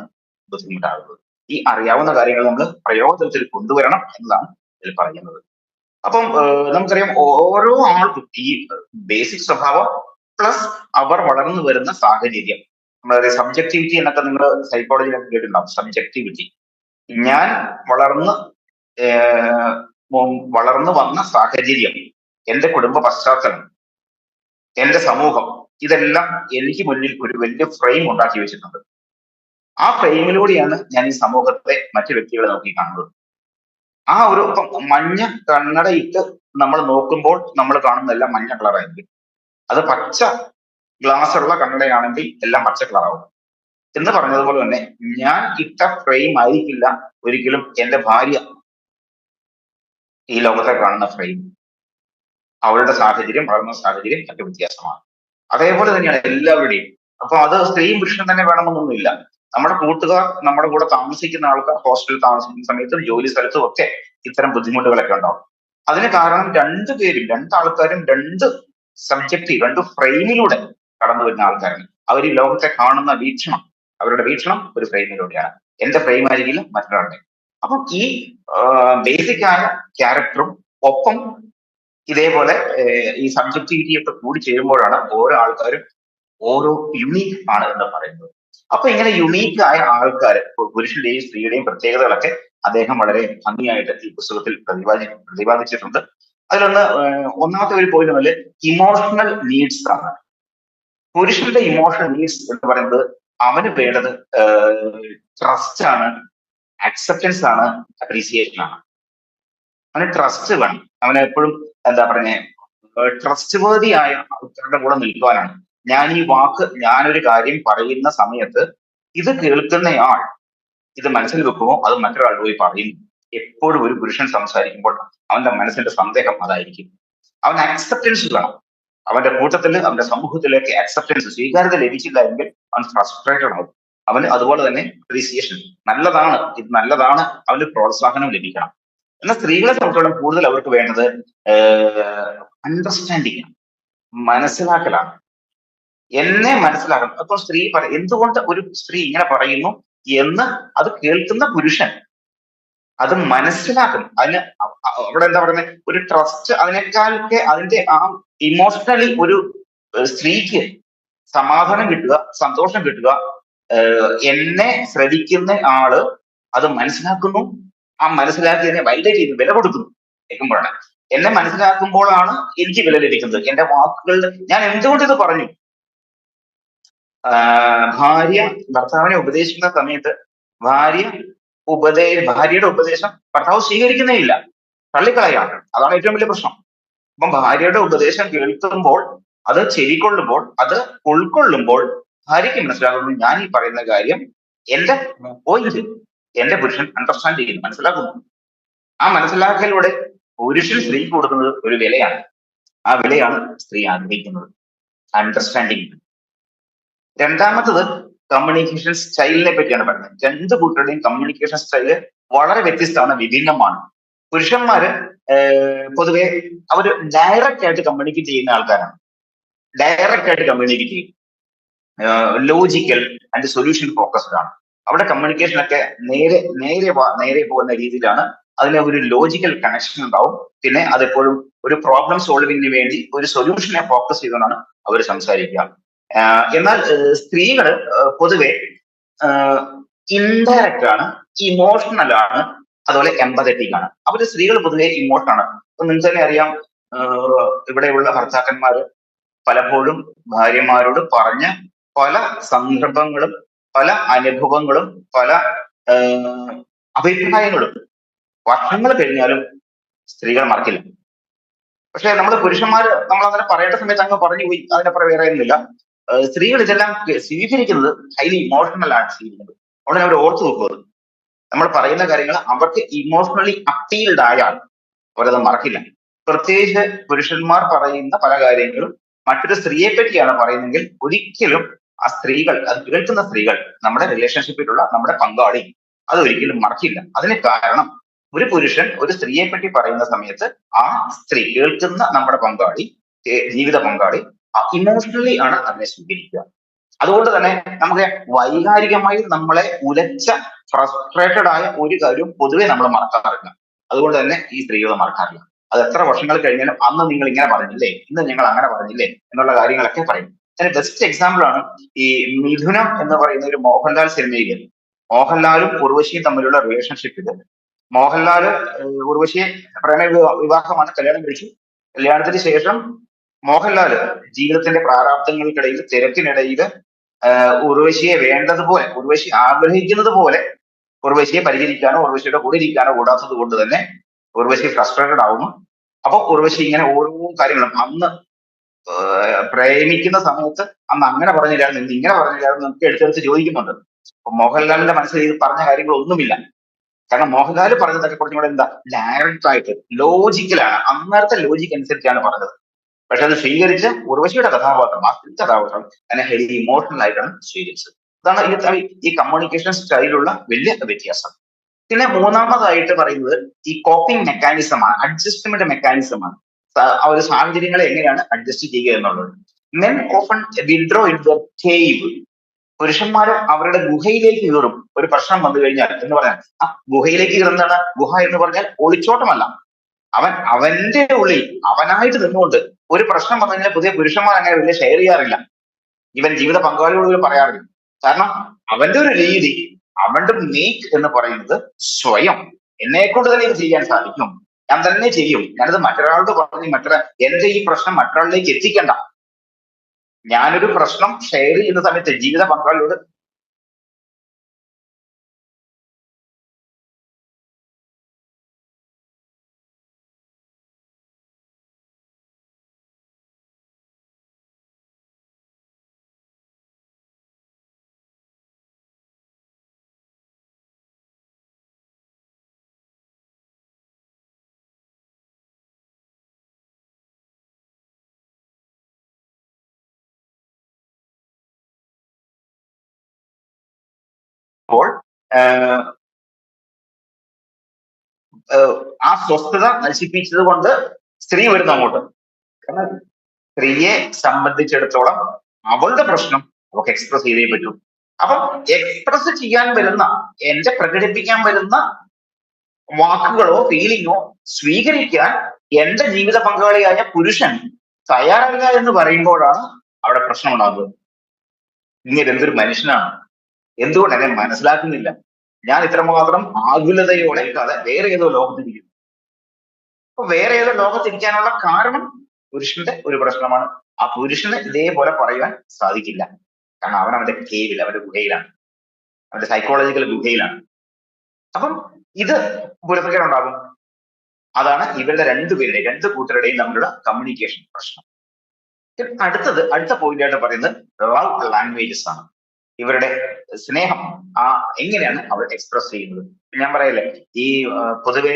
ബുദ്ധിമുട്ടാകുന്നത്. ഈ അറിയാവുന്ന കാര്യങ്ങൾ നമ്മൾ പ്രയോഗത്തിൽ കൊണ്ടുവരണം എന്നതാണ് ഇതിൽ പറയുന്നത്. അപ്പം നമുക്കറിയാം ഓരോ ആൾക്കും ഈ ബേസിക് സ്വഭാവം പ്ലസ് അവർ വളർന്നു വരുന്ന സാഹചര്യം, നമ്മളെ സബ്ജക്ടിവിറ്റി എന്നൊക്കെ നിങ്ങൾ സൈക്കോളജിയിലൊക്കെ കേട്ടിട്ടുണ്ടാവും. സബ്ജക്ടിവിറ്റി, ഞാൻ വളർന്നു വന്ന സാഹചര്യം, എന്റെ കുടുംബ പശ്ചാത്തലം, എന്റെ സമൂഹം, ഇതെല്ലാം എനിക്ക് മുന്നിൽ ഒരു വലിയ ഫ്രെയിം ഉണ്ടാക്കി വെച്ചിട്ടുണ്ട്. ആ ഫ്രെയിമിലൂടെയാണ് ഞാൻ ഈ സമൂഹത്തെ മറ്റു വ്യക്തികളെ നോക്കി കാണുന്നത്. ആ ഒരു മഞ്ഞ കണ്ണടയിട്ട് നമ്മൾ നോക്കുമ്പോൾ നമ്മൾ കാണുന്നതെല്ലാം മഞ്ഞ കളറായിരിക്കും. അത് പച്ച ഗ്ലാസ് ഉള്ള കണ്ണടയാണെങ്കിൽ എല്ലാം പച്ച കളറാവും. എന്ന് പറഞ്ഞതുപോലെ തന്നെ ഞാൻ ഇട്ട ഫ്രെയിം ആയിരിക്കില്ല ഒരിക്കലും എന്റെ ഭാര്യ ഈ ലോകത്തെ കാണുന്ന ഫ്രെയിം. അവളുടെ സാഹചര്യം, വളർന്ന സാഹചര്യം ഒക്കെ വ്യത്യാസമാണ്. അതേപോലെ തന്നെയാണ് എല്ലാവരുടെയും. അപ്പൊ അത് സ്ത്രീയും പുരുഷനും തന്നെ വേണമെന്നൊന്നുമില്ല. നമ്മുടെ കൂട്ടുകാർ, നമ്മുടെ കൂടെ താമസിക്കുന്ന ആൾക്കാർ, ഹോസ്റ്റലിൽ താമസിക്കുന്ന സമയത്തും ജോലി സ്ഥലത്തും ഒക്കെ ഇത്തരം ബുദ്ധിമുട്ടുകളൊക്കെ ഉണ്ടാവും. അതിന് കാരണം രണ്ടാൾക്കാരും രണ്ട് ഫ്രെയിമിലൂടെ കടന്നു വരുന്ന ആൾക്കാരാണ്. അവർ ഈ ലോകത്തെ കാണുന്ന വീക്ഷണം, അവരുടെ വീക്ഷണം ഒരു ഫ്രെയിമിലൂടെയാണ്. എന്റെ ഫ്രെയിം ആയിരിക്കില്ല മറ്റൊരാളുടെ. അപ്പം ഈ ബേസിക് ആയ ക്യാരക്ടറും ഒപ്പം ഇതേപോലെ ഈ സബ്ജക്ടിവിറ്റി ഒക്കെ കൂടി ചേരുമ്പോഴാണ് ഓരോ ആൾക്കാരും ഓരോ യുണീക്ക് ആണ് എന്ന് പറയുന്നത്. അപ്പൊ ഇങ്ങനെ യുണീക്ക് ആയ ആൾക്കാർ, പുരുഷന്റെയും സ്ത്രീയുടെയും പ്രത്യേകതകളൊക്കെ അദ്ദേഹം വളരെ ഭംഗിയായിട്ട് ഈ പുസ്തകത്തിൽ പ്രതിപാദിച്ചിട്ടുണ്ട്. അതിലൊന്ന് ഒന്നാമത്തെ ഒരു പോയിന്റ് മുതൽ ഇമോഷണൽ നീഡ്സ് ആണ്. പുരുഷന്റെ ഇമോഷണൽ നീഡ്സ് എന്ന് പറയുന്നത് അവന് വേണ്ടത് ട്രസ്റ്റ് ആണ്, അക്സെപ്റ്റൻസ് ആണ്, അപ്രീസിയേഷൻ ആണ്. അവന് ട്രസ്റ്റ് വേണം. അവന് എപ്പോഴും ട്രസ്റ്റ് വേർതി-ആയ ആൾക്കാരുടെ കൂടെ നിൽക്കുവാനാണ്. ഞാനൊരു കാര്യം പറയുന്ന സമയത്ത് ഇത് കേൾക്കുന്നയാൾ ഇത് മനസ്സിൽ വെക്കുമോ അത് മറ്റൊരാൾ പോയി പറയുന്നു. എപ്പോഴും ഒരു പുരുഷൻ സംസാരിക്കുമ്പോൾ അവന്റെ മനസ്സിന്റെ സന്ദേഹം അതായിരിക്കും. അവൻ അക്സെപ്റ്റൻസ് വേണം. അവന്റെ കൂട്ടത്തിൽ, അവന്റെ സമൂഹത്തിലേക്ക് അക്സെപ്റ്റൻസ്, സ്വീകാര്യത ലഭിച്ചില്ല എങ്കിൽ അവൻ ഫ്രസ്ട്രേറ്റഡ് ആവും. അവന് അതുപോലെ തന്നെ അപ്രീസിയേഷൻ, നല്ലതാണ്, ഇത് നല്ലതാണ്, അവന് പ്രോത്സാഹനം ലഭിക്കണം. എന്നാൽ സ്ത്രീകളെ സംബന്ധിച്ചിടത്തോളം കൂടുതൽ അവർക്ക് വേണ്ടത് അണ്ടർസ്റ്റാൻഡിങ് ആണ്, മനസ്സിലാക്കലാണ്. എന്നെ മനസ്സിലാക്കണം. അപ്പോൾ എന്തുകൊണ്ട് ഒരു സ്ത്രീ ഇങ്ങനെ പറയുന്നു എന്ന് അത് കേൾക്കുന്ന പുരുഷൻ അത് മനസ്സിലാക്കും. അതിന് അവിടെ എന്താ പറയുന്നത്, ഒരു ട്രസ്റ്റ്, അതിനേക്കാളൊക്കെ അതിന്റെ ആ ഇമോഷണലി ഒരു സ്ത്രീക്ക് സമാധാനം കിട്ടുക, സന്തോഷം കിട്ടുക, എന്നെ ശ്രദ്ധിക്കുന്ന ആള് അത് മനസ്സിലാക്കുന്നു, ആ മനസ്സിലാക്കിയതിനെ വൈലേറ്റ് ചെയ്ത് വില കൊടുക്കുന്നു കേൾക്കുമ്പോഴാണ്. എന്നെ മനസ്സിലാക്കുമ്പോഴാണ് എനിക്ക് വില ലഭിക്കുന്നത്. എന്റെ വാക്കുകളുടെ, ഞാൻ എന്തുകൊണ്ട് ഇത് പറഞ്ഞു. ഭാര്യ ഭർത്താവിനെ ഉപദേശിക്കുന്ന സമയത്ത് ഭാര്യയുടെ ഉപദേശം ഭർത്താവ് സ്വീകരിക്കുന്നേ ഇല്ല, തള്ളിക്കളയാണ്. അതാണ് ഏറ്റവും വലിയ പ്രശ്നം. അപ്പം ഭാര്യയുടെ ഉപദേശം കേൾക്കുമ്പോൾ, അത് ചെവിക്കൊള്ളുമ്പോൾ, അത് ഉൾക്കൊള്ളുമ്പോൾ ഭാര്യയ്ക്ക് മനസ്സിലാകുന്നു ഞാൻ ഈ പറയുന്ന കാര്യം എന്റെ പോയിന്റ് എന്റെ പുരുഷൻ അണ്ടർസ്റ്റാൻഡ് ചെയ്യുന്നു, മനസ്സിലാക്കുന്നു. ആ മനസ്സിലാക്കലിലൂടെ പുരുഷൻ സ്ത്രീക്ക് കൊടുക്കുന്നത് ഒരു വിലയാണ്. ആ വിലയാണ് സ്ത്രീ ആഗ്രഹിക്കുന്നത്, അണ്ടർസ്റ്റാൻഡിങ്. രണ്ടാമത്തത് കമ്മ്യൂണിക്കേഷൻ സ്റ്റൈലിനെ പറ്റിയാണ് പറയുന്നത്. രണ്ട് കൂട്ടരുടെയും കമ്മ്യൂണിക്കേഷൻ സ്റ്റൈല് വളരെ വ്യത്യസ്തമാണ്, വിഭിന്നമാണ്. പുരുഷന്മാര് പൊതുവെ അവര് ഡയറക്റ്റ് ആയിട്ട് കമ്മ്യൂണിക്കേറ്റ് ചെയ്യുന്ന ആൾക്കാരാണ്. ഡയറക്റ്റ് ആയിട്ട് കമ്മ്യൂണിക്കേറ്റ് ചെയ്യും. ലോജിക്കൽ ആൻഡ് സൊല്യൂഷൻ ഫോക്കസ്ഡ് ആണ്. അവിടെ കമ്മ്യൂണിക്കേഷൻ ഒക്കെ നേരെ പോകുന്ന രീതിയിലാണ് അതിന് ഒരു ലോജിക്കൽ കണക്ഷൻ ഉണ്ടാവും. പിന്നെ അതെപ്പോഴും ഒരു പ്രോബ്ലം സോൾവിങ്ങിന് വേണ്ടി ഒരു സൊല്യൂഷനെ ഫോക്കസ് ചെയ്തുകൊണ്ടാണ് അവർ സംസാരിക്കുക. എന്നാൽ സ്ത്രീകൾ പൊതുവെ ഇൻഡയറക്റ്റ് ആണ്, ഇമോഷണൽ ആണ്, അതുപോലെ എംപതറ്റിക് ആണ്. അവര് സ്ത്രീകൾ പൊതുവെ ഇമോഷണൽ ആണ്. അപ്പൊ നിങ്ങൾക്ക് തന്നെ അറിയാം, ഇവിടെയുള്ള ഭർത്താക്കന്മാര് പലപ്പോഴും ഭാര്യമാരോട് പറഞ്ഞ പല സന്ദർഭങ്ങളും പല അനുഭവങ്ങളും പല അഭിപ്രായങ്ങളും വർഷങ്ങൾ കഴിഞ്ഞാലും സ്ത്രീകൾ മറക്കില്ല. പക്ഷെ നമ്മൾ പുരുഷന്മാര് നമ്മൾ അങ്ങനെ പറയേണ്ട സമയത്ത് അങ്ങ് പറഞ്ഞു പോയി, അതിനപ്പുറം വേറെ ഒന്നുമില്ല. സ്ത്രീകൾ ഇതെല്ലാം സ്വീകരിക്കുന്നത് ഹൈലി ഇമോഷണൽ ആണ് സ്വീകരിക്കുന്നത്. അവിടെ അവർ ഓർത്തു നോക്കുന്നത് നമ്മൾ പറയുന്ന കാര്യങ്ങൾ അവർക്ക് ഇമോഷണലി അപ്പീൽഡ് ആയാൽ അവരത് മറക്കില്ല. പ്രത്യേകിച്ച് പുരുഷന്മാർ പറയുന്ന പല കാര്യങ്ങളും മറ്റൊരു സ്ത്രീയെ പറ്റിയാണ് പറയുന്നതെങ്കിൽ ഒരിക്കലും ആ സ്ത്രീകൾ, അത് കേൾക്കുന്ന സ്ത്രീകൾ, നമ്മുടെ റിലേഷൻഷിപ്പിലുള്ള നമ്മുടെ പങ്കാളി അത് ഒരിക്കലും മറക്കില്ല. അതിന് കാരണം ഒരു പുരുഷൻ ഒരു സ്ത്രീയെ പറ്റി പറയുന്ന സമയത്ത് ആ സ്ത്രീ കേൾക്കുന്ന നമ്മുടെ പങ്കാളി, ജീവിത പങ്കാളി ഇമോഷണലി ആണ് അതിനെ സ്വീകരിക്കുക. അതുകൊണ്ട് തന്നെ നമുക്ക് വൈകാരികമായി നമ്മളെ ഉലച്ച ഫ്രസ്ട്രേറ്റഡ് ആയ ഒരു കാര്യവും പൊതുവെ നമ്മൾ മറക്കാറില്ല. അതുകൊണ്ട് തന്നെ ഈ സ്ത്രീകൾ മറക്കാറില്ല. അത് എത്ര വർഷങ്ങൾ കഴിഞ്ഞാലും അന്ന് നിങ്ങൾ ഇങ്ങനെ പറഞ്ഞില്ലേ, ഇന്ന് ഞങ്ങൾ അങ്ങനെ പറഞ്ഞില്ലേ എന്നുള്ള കാര്യങ്ങളൊക്കെ പറയും. അതിന് ബെസ്റ്റ് എക്സാമ്പിൾ ആണ് ഈ മിഥുനം എന്ന് പറയുന്ന ഒരു മോഹൻലാൽ സിനിമയിൽ മോഹൻലാലും ഉർവശിയും തമ്മിലുള്ള റിലേഷൻഷിപ്പിൽ മോഹൻലാല് ഉർവശിയെ പ്രണയ വിവാഹമാണ്, കല്യാണം കഴിച്ചു. കല്യാണത്തിന് ശേഷം മോഹൻലാല് ജീവിതത്തിന്റെ പ്രാരാബ്ദങ്ങൾക്കിടയിൽ, തിരക്കിനിടയിൽ ഉർവശിയെ വേണ്ടതുപോലെ, ഉർവശി ആഗ്രഹിക്കുന്നത് പോലെ ഉർവശിയെ പരിചരിക്കാനോ ഉർവശിയുടെ കൂടെ ഇരിക്കാനോ കൂടാത്തത് കൊണ്ട് തന്നെ ഉർവശി ഫ്രസ്ട്രേറ്റഡ് ആവുന്നു. അപ്പൊ ഉർവശി ഇങ്ങനെ ഓരോ കാര്യങ്ങളും അന്ന് പ്രേമിക്കുന്ന സമയത്ത് അന്ന് അങ്ങനെ പറഞ്ഞില്ലായിരുന്നു, ഇന്ന് ഇങ്ങനെ പറഞ്ഞില്ലായിരുന്നു നമുക്ക് എടുത്തെടുത്ത് ചോദിക്കുന്നുണ്ട്. അപ്പൊ മോഹൻലാലിന്റെ മനസ്സിൽ ഇത് പറഞ്ഞ കാര്യങ്ങളൊന്നുമില്ല. കാരണം മോഹൻലാൽ പറഞ്ഞതൊക്കെ കുറച്ചും കൂടെ എന്താ ഡയറക്റ്റ് ആയിട്ട് ലോജിക്കലാണ്, അന്നേരത്തെ ലോജിക്ക് അനുസരിച്ചാണ് പറഞ്ഞത്. പക്ഷെ അത് സ്വീകരിച്ച് ഉർവശിയുടെ കഥാപാത്രം, ആ സ്ത്രീ കഥാപാത്രം അതിനെ ഹെവി ഇമോഷണൽ ആയിട്ടാണ് സ്വീകരിച്ചത്. അതാണ് ഈ കമ്മ്യൂണിക്കേഷൻ സ്റ്റൈലുള്ള വലിയ വ്യത്യാസം. പിന്നെ മൂന്നാമതായിട്ട് പറയുന്നത് ഈ കോപ്പിംഗ് മെക്കാനിസമാണ്, അഡ്ജസ്റ്റ്മെന്റ് മെക്കാനിസമാണ്. ആ ഒരു സാഹചര്യങ്ങളെ എങ്ങനെയാണ് അഡ്ജസ്റ്റ് ചെയ്യുക എന്നുള്ളത്. Men often withdraw in their cave. പുരുഷന്മാര് അവരുടെ ഗുഹയിലേക്ക് കയറും ഒരു പ്രശ്നം വന്നു കഴിഞ്ഞാൽ. എന്ന് പറഞ്ഞാൽ ആ ഗുഹയിലേക്ക് കയറുന്നതാണ്, ഗുഹ എന്ന് പറഞ്ഞാൽ ഒളിച്ചോട്ടമല്ല, അവന്റെ ഉള്ളിൽ അവനായിട്ട് നിന്നുകൊണ്ട് ഒരു പ്രശ്നം വന്നു കഴിഞ്ഞാൽ പുതിയ പുരുഷന്മാർ അങ്ങനെ വലിയ ഷെയർ ചെയ്യാറില്ല, ഇവൻ ജീവിത പങ്കാളിയോട് പറയാറില്ല. കാരണം അവന്റെ ഒരു രീതി, അവന്റെ മേക്ക് എന്ന് പറയുന്നത് സ്വയം എന്നെ കൊണ്ട് തന്നെ ഇത് ചെയ്യാൻ സാധിക്കും, ഞാൻ തന്നെ ചെയ്യും, ഞാനത് മറ്റൊരാളോട് പറഞ്ഞ് എന്റെ ഈ പ്രശ്നം മറ്റൊരാളിലേക്ക് എത്തിക്കണ്ട. ഞാനൊരു പ്രശ്നം ഷെയർ ചെയ്യുന്ന സമയത്ത് ജീവിത പങ്കാളിയോട് പ്പോൾ ആ സ്വസ്ഥത നശിപ്പിച്ചത് കൊണ്ട് സ്ത്രീ വരുന്നു അങ്ങോട്ട്. കാരണം സ്ത്രീയെ സംബന്ധിച്ചിടത്തോളം അവളുടെ പ്രശ്നം അവൾക്ക് എക്സ്പ്രസ് ചെയ്തേ പറ്റൂ. അപ്പം എക്സ്പ്രസ് ചെയ്യാൻ വരുന്ന, പ്രകടിപ്പിക്കാൻ വരുന്ന വാക്കുകളോ ഫീലിങ്ങോ സ്വീകരിക്കാൻ എന്റെ ജീവിത പങ്കാളിയായ പുരുഷൻ തയ്യാറല്ല എന്ന് പറയുമ്പോഴാണ് അവിടെ പ്രശ്നം ഉണ്ടാകുന്നത്. ഇങ്ങനെ എന്തൊരു മനുഷ്യനാണ്, എന്തുകൊണ്ട് എന്നെ മനസ്സിലാക്കുന്നില്ല, ഞാൻ ഇത്രമാത്രം ആകുലതയോടെ വേറെ ഏതോ ലോകത്തിരിക്കുന്നു. അപ്പൊ വേറെ ഏതോ ലോകത്തിരിക്കാനുള്ള കാരണം പുരുഷന്റെ ഒരു പ്രശ്നമാണ്. ആ പുരുഷന് ഇതേപോലെ പറയുവാൻ സാധിക്കില്ല. കാരണം അവൻ അവന്റെ കേവിൽ, അവന്റെ ഗുഹയിലാണ്, അവന്റെ സൈക്കോളജിക്കൽ ഗുഹയിലാണ്. അപ്പം ഇത് പൊരുത്തക്കേടുണ്ടാകും. അതാണ് ഇവരുടെ രണ്ട് കൂട്ടരുടെയും തമ്മിലുള്ള കമ്മ്യൂണിക്കേഷൻ പ്രശ്നം. അടുത്ത പോയിന്റ് ആയിട്ട് പറയുന്നത് ലവ് ലാംഗ്വേജസ് ആണ്. ഇവരുടെ സ്നേഹം എങ്ങനെയാണ് അവർ എക്സ്പ്രസ് ചെയ്യുന്നത്. ഞാൻ പറയല്ലേ, ഈ പൊതുവെ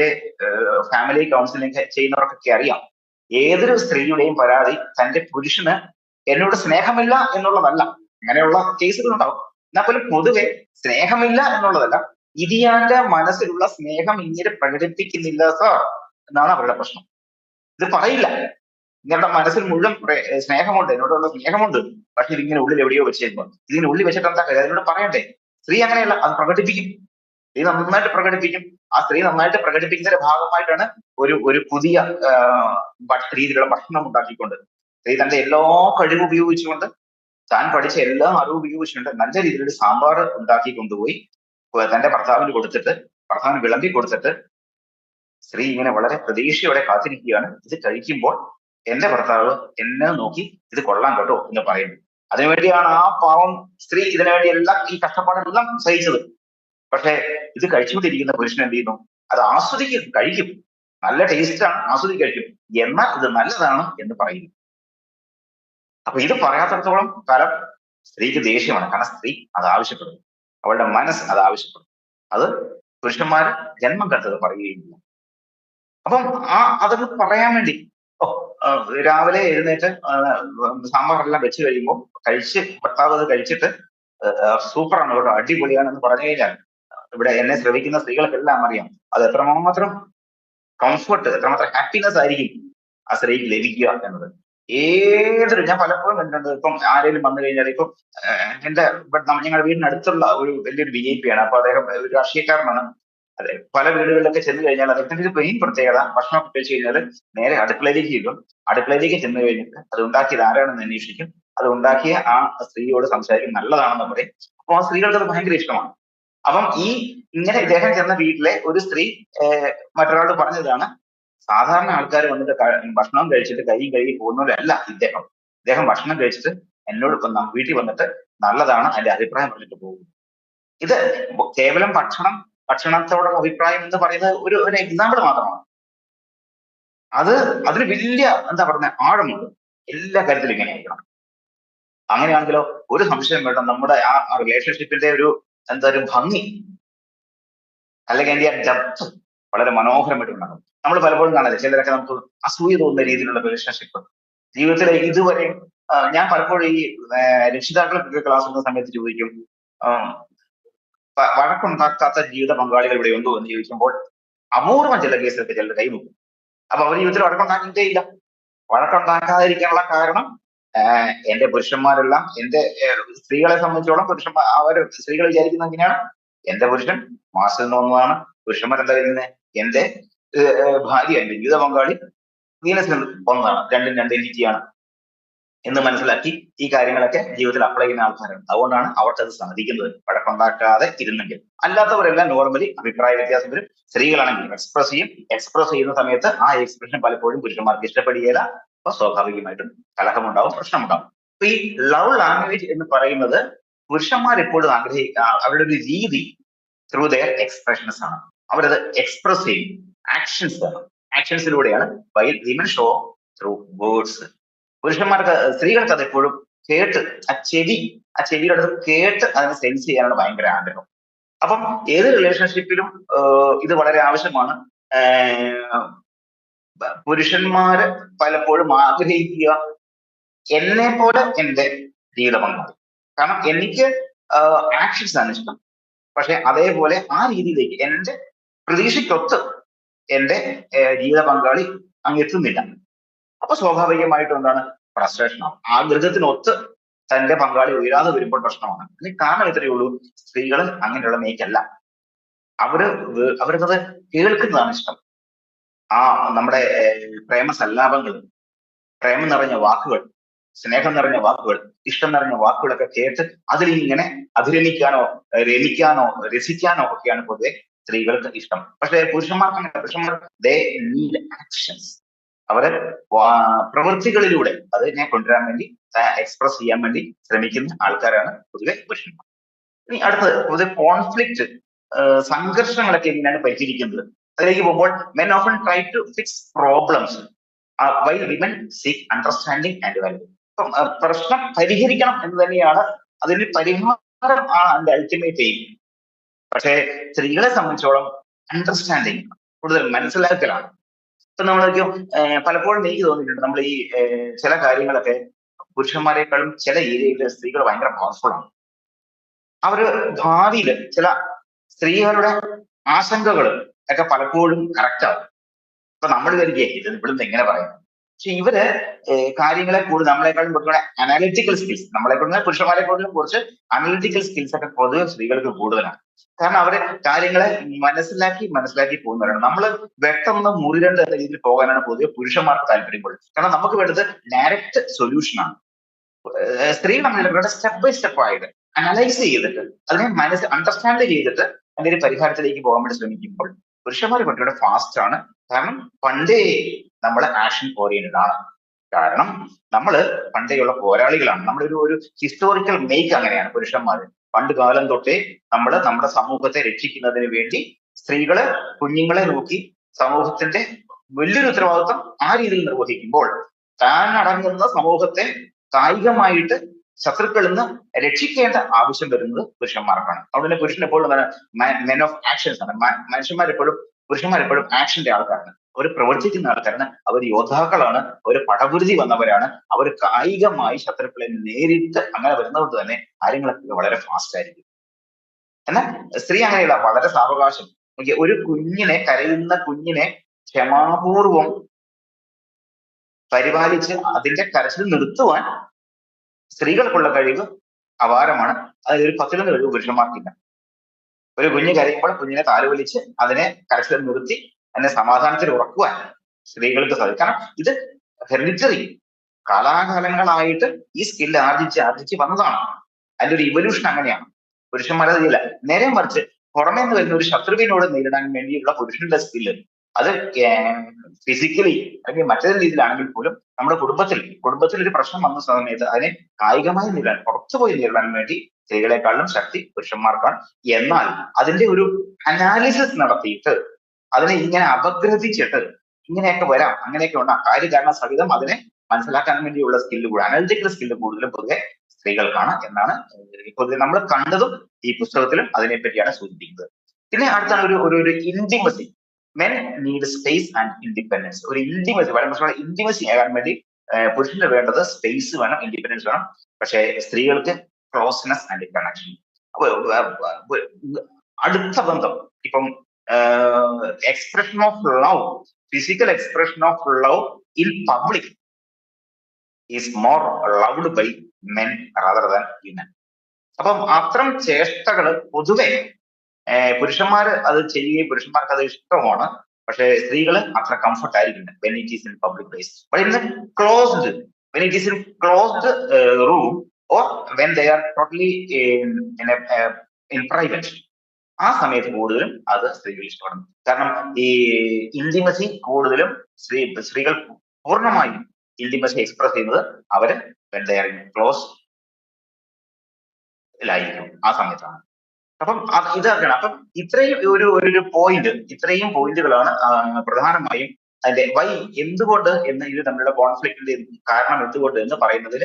ഫാമിലി കൗൺസിലിംഗ് ചെയ്യുന്നവർക്കൊക്കെ അറിയാം, ഏതൊരു സ്ത്രീയുടെയും പരാതി തന്റെ പുരുഷന് എന്നോട് സ്നേഹമില്ല എന്നുള്ളതല്ല. അങ്ങനെയുള്ള കേസുകൾ ഉണ്ടാവും. എന്നാൽ പോലും പൊതുവെ സ്നേഹമില്ല എന്നുള്ളതല്ല, ഇതിയാന്റെ മനസ്സിലുള്ള സ്നേഹം ഇങ്ങനെ പ്രകടിപ്പിക്കുന്നില്ല സാർ എന്നാണ് അവരുടെ പ്രശ്നം. ഇത് പറയില്ല, നിങ്ങളുടെ മനസ്സിൽ മുഴുവൻ സ്നേഹമുണ്ട്, എന്നോടുള്ള സ്നേഹമുണ്ട്, പക്ഷെ ഇതിങ്ങനെ ഉള്ളിൽ എവിടെയോ വെച്ചേക്കുന്നു. ഇതിങ്ങനെ ഉള്ളിൽ വെച്ചിട്ട് എന്താ കാര്യം, അതിനോട് പറയണ്ടേ. സ്ത്രീ അങ്ങനെയല്ല, അത് പ്രകടിപ്പിക്കും. സ്ത്രീ നന്നായിട്ട് പ്രകടിപ്പിക്കും. ആ സ്ത്രീ നന്നായിട്ട് പ്രകടിപ്പിക്കുന്നതിന്റെ ഭാഗമായിട്ടാണ് ഒരു പുതിയ രീതിയിലുള്ള ഭക്ഷണം ഉണ്ടാക്കിക്കൊണ്ട് സ്ത്രീ തന്റെ എല്ലാ കഴിവ് ഉപയോഗിച്ചുകൊണ്ട് താൻ പഠിച്ച എല്ലാ അറിവ് ഉപയോഗിച്ചുകൊണ്ട് നല്ല രീതിയിലൊരു സാമ്പാർ ഉണ്ടാക്കി കൊണ്ടുപോയി തന്റെ ഭർത്താവിന് കൊടുത്തിട്ട് ഭർത്താവിന് വിളമ്പി കൊടുത്തിട്ട് സ്ത്രീ ഇങ്ങനെ വളരെ പ്രതീക്ഷയോടെ കാത്തിരിക്കുകയാണ്. ഇത് കഴിക്കുമ്പോൾ എന്റെ ഭർത്താവ് എന്നെ നോക്കി ഇത് കൊള്ളാം കേട്ടോ എന്ന് പറയുന്നു. അതിനുവേണ്ടിയാണ് ആ പാവം സ്ത്രീ ഇതിനുവേണ്ടി എല്ലാം ഈ കഷ്ടപ്പാടെല്ലാം സഹിച്ചത്. പക്ഷെ ഇത് കഴിച്ചുകൊണ്ടിരിക്കുന്ന പുരുഷൻ എന്ത് ചെയ്യുന്നു? അത് ആസ്വദിക്കും, കഴിക്കും, നല്ല ടേസ്റ്റാണ്, ആസ്വദിച്ച് കഴിക്കും, എന്നാൽ ഇത് നല്ലതാണ് എന്ന് പറയുന്നു. അപ്പൊ ഇത് പറയാത്തടത്തോളം കാലം സ്ത്രീക്ക് ദേഷ്യമാണ്. കാരണം സ്ത്രീ അത് ആവശ്യപ്പെടുന്നു, അവളുടെ മനസ്സ് അത് ആവശ്യപ്പെടുന്നു. അത് പുരുഷന്മാര് ജന്മം കണ്ടത് പറയുകയില്ല. അപ്പം അതൊന്ന് പറയാൻ വേണ്ടി രാവിലെ എഴുന്നേറ്റ് സാമ്പാറെല്ലാം വെച്ച് കഴിയുമ്പോൾ ഭർത്താവ് അത് കഴിച്ചിട്ട് സൂപ്പറാണ് കേട്ടോ, അടിപൊളിയാണെന്ന് പറഞ്ഞു കഴിഞ്ഞാൽ ഇവിടെ എന്നെ ശ്രമിക്കുന്ന സ്ത്രീകൾക്കെല്ലാം അറിയാം അത് എത്രമാത്രം കംഫർട്ട്, എത്രമാത്രം ഹാപ്പിനെസ് ആയിരിക്കും ആ സ്ത്രീക്ക് ലഭിക്കുക എന്നത്. ഞാൻ പലപ്പോഴും കണ്ടിട്ടുണ്ട്. ഇപ്പം ആരെങ്കിലും വന്നു കഴിഞ്ഞാൽ ഇപ്പം എന്റെ ഞങ്ങളുടെ വീടിനടുത്തുള്ള ഒരു വലിയൊരു VIP ആണ്. അപ്പൊ അദ്ദേഹം ഒരു രാഷ്ട്രീയക്കാരനാണ്. അതെ, പല വീടുകളിലൊക്കെ ചെന്ന് കഴിഞ്ഞാൽ അദ്ദേഹത്തിന്റെ ഒരു മെയിൻ പ്രത്യേകത ഭക്ഷണം കഴിച്ചു കഴിഞ്ഞാൽ നേരെ അടുക്കളയിലേക്ക് ചെല്ലും. അടുക്കളയിലേക്ക് ചെന്ന് കഴിഞ്ഞിട്ട് അത് ഉണ്ടാക്കിയത് ആരാണെന്ന് അന്വേഷിക്കും. അത് ഉണ്ടാക്കിയ ആ സ്ത്രീയോട് സംസാരിക്കും, നല്ലതാണെന്ന് പറയും. അപ്പൊ ആ സ്ത്രീകൾക്ക് അത് ഭയങ്കര ഇഷ്ടമാണ്. അപ്പം ഇങ്ങനെ ഇദ്ദേഹം ചെന്ന വീട്ടിലെ ഒരു സ്ത്രീ മറ്റൊരാളോട് പറഞ്ഞതാണ്, സാധാരണ ആൾക്കാർ വന്നിട്ട് ഭക്ഷണം കഴിച്ചിട്ട് കഴുകി പോകുന്നവരല്ല ഇദ്ദേഹം ഭക്ഷണം കഴിച്ചിട്ട് എന്നോട് വീട്ടിൽ വന്നിട്ട് നല്ലതാണ് അതിന്റെ അഭിപ്രായം പറഞ്ഞിട്ട് പോകും. ഇത് കേവലം ഭക്ഷണത്തോടുള്ള അഭിപ്രായം എന്ന് പറയുന്നത് ഒരു എക്സാമ്പിൾ മാത്രമാണ്. അതിന് വലിയ എന്താ പറയുക ആഴമുണ്ട്. എല്ലാ കാര്യത്തിലും ഇങ്ങനെ ആയിരിക്കണം. അങ്ങനെയാണെങ്കിലോ ഒരു സംശയം വേണ്ട, നമ്മുടെ ആ റിലേഷൻഷിപ്പിന്റെ ഒരു ഭംഗി അല്ലെങ്കിൽ അതിന്റെ ആ ഡെപ്ത് വളരെ മനോഹരമായിട്ടുണ്ടാകും. നമ്മൾ പലപ്പോഴും കാണാതെ ചിലരൊക്കെ നമുക്ക് അസൂയ തോന്നുന്ന രീതിയിലുള്ള റിലേഷൻഷിപ്പ് ജീവിതത്തിലെ ഇതുവരെയും ഞാൻ പലപ്പോഴും ഈ രക്ഷിതാക്കളെ ക്ലാസ് എടുക്കുന്ന സമയത്ത് ചോദിക്കും, വഴക്കുണ്ടാക്കാത്ത ജീവിത പങ്കാളികൾ ഇവിടെ ഉണ്ടോ എന്ന് ചോദിക്കുമ്പോൾ അപൂർവം ചില കേസിലൊക്കെ ചിലർ കൈമുക്കും. അപ്പൊ അവർ ജീവിതത്തിൽ വഴക്കുണ്ടാക്കിയിട്ടേ ഇല്ല. വഴക്കുണ്ടാക്കാതിരിക്കാനുള്ള കാരണം എന്റെ പുരുഷന്മാരെല്ലാം എന്റെ സ്ത്രീകളെ സംബന്ധിച്ചോളം സ്ത്രീകൾ വിചാരിക്കുന്നത് എങ്ങനെയാണ്? എന്റെ പുരുഷൻ മാസത്തിൽ നിന്ന് ഒന്നതാണ്. പുരുഷന്മാരെന്താ വരുന്നത്? എന്റെ ഭാര്യ, എന്റെ ജീവിത പങ്കാളി വീനസിൽ ഒന്നതാണ്. രണ്ടും രണ്ട് എൻറ്റിറ്റിയാണ് എന്ന് മനസ്സിലാക്കി ഈ കാര്യങ്ങളൊക്കെ ജീവിതത്തിൽ അപ്ലൈ ചെയ്യുന്ന ആൾക്കാരാണ്. അതുകൊണ്ടാണ് അവർക്കത് സാധിക്കുന്നത്, വഴക്കുണ്ടാക്കാതെ ഇരുന്നെങ്കിൽ. അല്ലാത്തവരെല്ലാം നോർമലി അഭിപ്രായ വ്യത്യാസം വരും. സ്ത്രീകളാണെങ്കിൽ എക്സ്പ്രസ് ചെയ്യുന്ന സമയത്ത് ആ എക്സ്പ്രഷൻ പലപ്പോഴും പുരുഷന്മാർക്ക് ഇഷ്ടപ്പെടുകയില്ല. അപ്പൊ സ്വാഭാവികമായിട്ടും കലഹമുണ്ടാവും, പ്രശ്നമുണ്ടാവും. അപ്പൊ ഈ ലവ് ലാംഗ്വേജ് എന്ന് പറയുന്നത് പുരുഷന്മാർ എപ്പോഴും അവരുടെ ഒരു രീതി ത്രൂ ദെയർ എക്സ്പ്രഷൻസ് ആണ്. അവരത് എക്സ്പ്രസ് ചെയ്യും, ആക്ഷൻസിലൂടെയാണ്. While women show through words. സ്ത്രീകൾക്ക് അത് എപ്പോഴും കേട്ട് ആ ചെവിയുടെ അടുത്ത് കേട്ട് അതിനെ സെൻസ് ചെയ്യാനാണ് ഭയങ്കര ആഗ്രഹം. അപ്പം ഏത് റിലേഷൻഷിപ്പിലും ഇത് വളരെ ആവശ്യമാണ്. പുരുഷന്മാര് പലപ്പോഴും ആഗ്രഹിക്കുക എന്നെ പോലെ എന്റെ ജീവിത പങ്കാളി. കാരണം എനിക്ക് ആക്ഷൻസ് ആണ് ഇഷ്ടം. പക്ഷെ അതേപോലെ ആ രീതിയിലേക്ക് എന്റെ പ്രതീക്ഷയ്ക്കൊത്ത് എന്റെ ജീവിത പങ്കാളി അങ്ങ് എത്തുന്നില്ല. അപ്പൊ സ്വാഭാവികമായിട്ടും എന്താണ്? ഫ്രസ്ട്രേഷൻ ആവും. ആഗ്രഹത്തിനൊത്ത് തന്റെ പങ്കാളി ഉയരാതെ വരുമ്പോൾ പ്രശ്നമാണ്. അതിന് കാരണം ഇത്രയേ ഉള്ളൂ, സ്ത്രീകൾ അങ്ങനെയുള്ള മേക്കല്ല. അവരത് കേൾക്കുന്നതാണ് ഇഷ്ടം. നമ്മുടെ പ്രേമസല്ലാപങ്ങൾ, പ്രേമം നിറഞ്ഞ വാക്കുകൾ, സ്നേഹം നിറഞ്ഞ വാക്കുകൾ, ഇഷ്ടം നിറഞ്ഞ വാക്കുകളൊക്കെ കേട്ട് അതിലിങ്ങനെ അഭിരമിക്കാനോ രസിക്കാനോ ഒക്കെയാണ് പൊതുവെ സ്ത്രീകൾക്ക് ഇഷ്ടം. പക്ഷെ പുരുഷന്മാർ ദേ നീഡ് ആക്ഷൻസ്. അവര് പ്രവൃത്തികളിലൂടെ അതിനെ കൊണ്ടുവരാൻ വേണ്ടി, എക്സ്പ്രസ് ചെയ്യാൻ വേണ്ടി ശ്രമിക്കുന്ന ആൾക്കാരാണ് പൊതുവെ പുരുഷന്മാർ. ഇനി അടുത്തത് പൊതുവെ കോൺഫ്ലിക്റ്റ്, സംഘർഷങ്ങളൊക്കെ എങ്ങനെയാണ് പരിഹരിക്കുന്നത് അതിലേക്ക് പോകുമ്പോൾ men often try to fix problems while women seek understanding and value. പ്രശ്നം പരിഹരിക്കണം എന്ന് തന്നെയാണ്, അതിന് പരിഹാരം ആണ് അതിന്റെ അൾട്ടിമേറ്റ് എയിം. പക്ഷേ സ്ത്രീകളെ സംബന്ധിച്ചോളം അണ്ടർസ്റ്റാൻഡിങ്, കൂടുതൽ മനസ്സിലാക്കലാണ്. ഇപ്പൊ നമ്മളൊക്കെ പലപ്പോഴും എനിക്ക് തോന്നിയിട്ടുണ്ട്, നമ്മൾ ഈ ചില കാര്യങ്ങളൊക്കെ പുരുഷന്മാരെക്കാളും ചില ഏരിയയിൽ സ്ത്രീകൾ ഭയങ്കര പവർഫുൾ ആണ്. അവര് ഭാവിയിൽ ചില സ്ത്രീകളുടെ ആശങ്കകൾ ഒക്കെ പലപ്പോഴും കറക്റ്റ് ആവും. ഇപ്പൊ നമ്മൾ കരുതിയേ ഇത് ഇവിടുന്ന് എങ്ങനെ പറയാം, പക്ഷെ ഇവര് കാര്യങ്ങളെ കൂടുതൽ നമ്മളെക്കാളും കുറച്ചുകൂടെ അനാലിറ്റിക്കൽ സ്കിൽസ്, നമ്മളെക്കാളും പുരുഷന്മാരെ കൂടുതലും കുറച്ച് അനലിറ്റിക്കൽ സ്കിൽസ് ഒക്കെ പൊതുവെ സ്ത്രീകൾക്ക് കൂടുതലാണ്. കാരണം അവര് കാര്യങ്ങളെ മനസ്സിലാക്കി പോകുന്നവരാണ്. നമ്മൾ പെട്ടെന്ന് മുറിരണ്ട് എന്ന രീതിയിൽ പോകാനാണ് പൊതുവെ പുരുഷന്മാർക്ക് താല്പര്യപ്പെടുന്നത്. കാരണം നമുക്ക് വേണ്ടത് ഡയറക്റ്റ് സൊല്യൂഷൻ ആണ്. സ്ത്രീകൾ അങ്ങനെ സ്റ്റെപ്പ് ബൈ സ്റ്റെപ്പ് ആയിട്ട് അനലൈസ് ചെയ്തിട്ട് അതിനെ അണ്ടർസ്റ്റാൻഡ് ചെയ്തിട്ട് അതിന്റെ ഒരു പരിഹാരത്തിലേക്ക് പോകാൻ വേണ്ടി ശ്രമിക്കുമ്പോൾ പുരുഷന്മാർ കുറച്ചുകൂടെ ഫാസ്റ്റ് ആണ്. കാരണം പണ്ടേ നമ്മൾ ആക്ഷൻ ഓറിയന്റഡ് ആണ്. കാരണം നമ്മള് പണ്ടേയുള്ള പോരാളികളാണ്. നമ്മുടെ ഒരു ഹിസ്റ്റോറിക്കൽ മേക്ക് അങ്ങനെയാണ് പുരുഷന്മാർ. പണ്ട് കാലം തൊട്ടേ നമ്മുടെ സമൂഹത്തെ രക്ഷിക്കുന്നതിന് വേണ്ടി സ്ത്രീകള് കുഞ്ഞുങ്ങളെ നോക്കി സമൂഹത്തിന്റെ വലിയൊരു ഉത്തരവാദിത്വം ആ രീതിയിൽ നിർവഹിക്കുമ്പോൾ താൻ അടങ്ങുന്ന സമൂഹത്തെ കായികമായിട്ട് ശത്രുക്കളിൽ നിന്ന് രക്ഷിക്കേണ്ട ആവശ്യം വരുന്നത് പുരുഷന്മാർക്കാണ്. അതുകൊണ്ട് തന്നെ പുരുഷൻ എപ്പോഴും എന്താണ് മെൻ ഓഫ് ആക്ഷൻസ് ആണ്. പുരുഷന്മാരെപ്പോഴും ആക്ഷന്റെ ആൾക്കാരാണ്. അവർ പ്രവർത്തിക്കുന്ന ആൾക്കാരാണ്. അവർ യോദ്ധാക്കളാണ്. അവർ പടപുരുതി വന്നവരാണ്. അവർ കായികമായി ശത്രുക്കളെ നേരിട്ട് അങ്ങനെ വരുന്നതുകൊണ്ട് തന്നെ കാര്യങ്ങളൊക്കെ വളരെ ഫാസ്റ്റ് ആയിരിക്കും. എന്നാൽ സ്ത്രീ അങ്ങനെയല്ല, വളരെ സാവകാശം. ഒരു കരയുന്ന കുഞ്ഞിനെ ക്ഷമാപൂർവം പരിപാലിച്ച് അതിന്റെ കരച്ചിൽ നിർത്തുവാൻ സ്ത്രീകൾക്കുള്ള കഴിവ് അപാരമാണ്. അതായത് ഒരു 10 കഴിവ് പുരുഷന്മാർക്കില്ല. ഒരു കുഞ്ഞ് കരയുമ്പോൾ കുഞ്ഞിനെ താലോലിച്ച് അതിനെ കരച്ചിൽ നിർത്തി അതിനെ സമാധാനത്തിൽ ഉറക്കുവാൻ സ്ത്രീകൾക്ക് സാധിക്കും. കാരണം ഇത് ഹെറിഡിറ്ററി, കാലാകാലങ്ങളായിട്ട് ഈ സ്കില്ല് ആർജിച്ച് വന്നതാണ്. അതിന്റെ ഒരു ഇവല്യൂഷൻ അങ്ങനെയാണ്. പുരുഷന്മാരെ ചെയ്യില്ല. നേരെ മറിച്ച് പുറമേ നിന്ന് വരുന്ന ഒരു ശത്രുവിനോട് നേരിടാൻ വേണ്ടിയുള്ള പുരുഷന്റെ സ്കില്ല് അത് ഫിസിക്കലി അല്ലെങ്കിൽ മറ്റൊരു രീതിയിലാണെങ്കിൽ പോലും നമ്മുടെ കുടുംബത്തിൽ ഒരു പ്രശ്നം വന്ന സമയത്ത് അതിനെ കായികമായി നേരിടാൻ, പുറത്തുപോയി നേരിടാൻ വേണ്ടി സ്ത്രീകളെക്കാളും ശക്തി പുരുഷന്മാർക്കാണ്. എന്നാൽ അതിന്റെ ഒരു അനാലിസിസ് നടത്തിയിട്ട് അതിനെ ഇങ്ങനെ അപഗ്രഥിച്ചിട്ട് ഇങ്ങനെയൊക്കെ വരാം, അങ്ങനെയൊക്കെ ഉണ്ടാകും കാര്യകാരണ സഹിതം അതിനെ മനസ്സിലാക്കാൻ വേണ്ടിയുള്ള സ്കില്ല് കൂടെ, അനലിറ്റിക്കൽ സ്കില്ല് കൂടുതലും പൊതുവെ സ്ത്രീകൾക്കാണ് എന്നാണ് പൊതുവെ നമ്മൾ കണ്ടതും ഈ പുസ്തകത്തിലും അതിനെപ്പറ്റിയാണ് സൂചിപ്പിക്കുന്നത്. പിന്നെ അടുത്താണ് ഒരു intimacy. Men need space and independence. ഒരു ഇന്റിമസി, വളരെ ഇന്റിമസി ആകാൻ വേണ്ടി പുരുഷന് വേണ്ടത് സ്പേസ് വേണം, ഇൻഡിപെൻഡൻസ് വേണം. പക്ഷേ സ്ത്രീകൾക്ക് ക്ലോസ്നെസ് ആൻഡ് കണക്ഷൻ, അടുത്ത ബന്ധം. ഇപ്പം expression of love, physical expression of love in public is more loved by men rather than women. അപ്പം അത്തരം ചേഷ്ടകള് പൊതുവെ പുരുഷന്മാര് അത് ചെയ്യുകയും പുരുഷന്മാർക്ക് അത് ഇഷ്ടമാണ്. പക്ഷേ സ്ത്രീകള് അത്ര കംഫർട്ട് ആയിരിക്കില്ല when it is in public place. But in closed, when it is in closed room or when they are totally in private, ആ സമയത്ത് കൂടുതലും അത് സ്ത്രീകൾ ഇഷ്ടപ്പെടുന്നു. കാരണം ഈ ഇന്റിമസി കൂടുതലും സ്ത്രീകൾ പൂർണ്ണമായും ഇന്റിമസി എക്സ്പ്രസ് ചെയ്യുന്നത് അവര് when they are in close ായിരിക്കും, ആ സമയത്താണ്. അപ്പം ഇതൊക്കെയാണ്. അപ്പം ഇത്രയും ഒരു പോയിന്റ്, ഇത്രയും പോയിന്റുകളാണ് പ്രധാനമായും അതിന്റെ എന്തുകൊണ്ട് എന്ന് ഇത് തമ്മിലുള്ള കോൺഫ്ലിക്റ്റിന്റെ കാരണം എന്തുകൊണ്ട് എന്ന് പറയുന്നതിൽ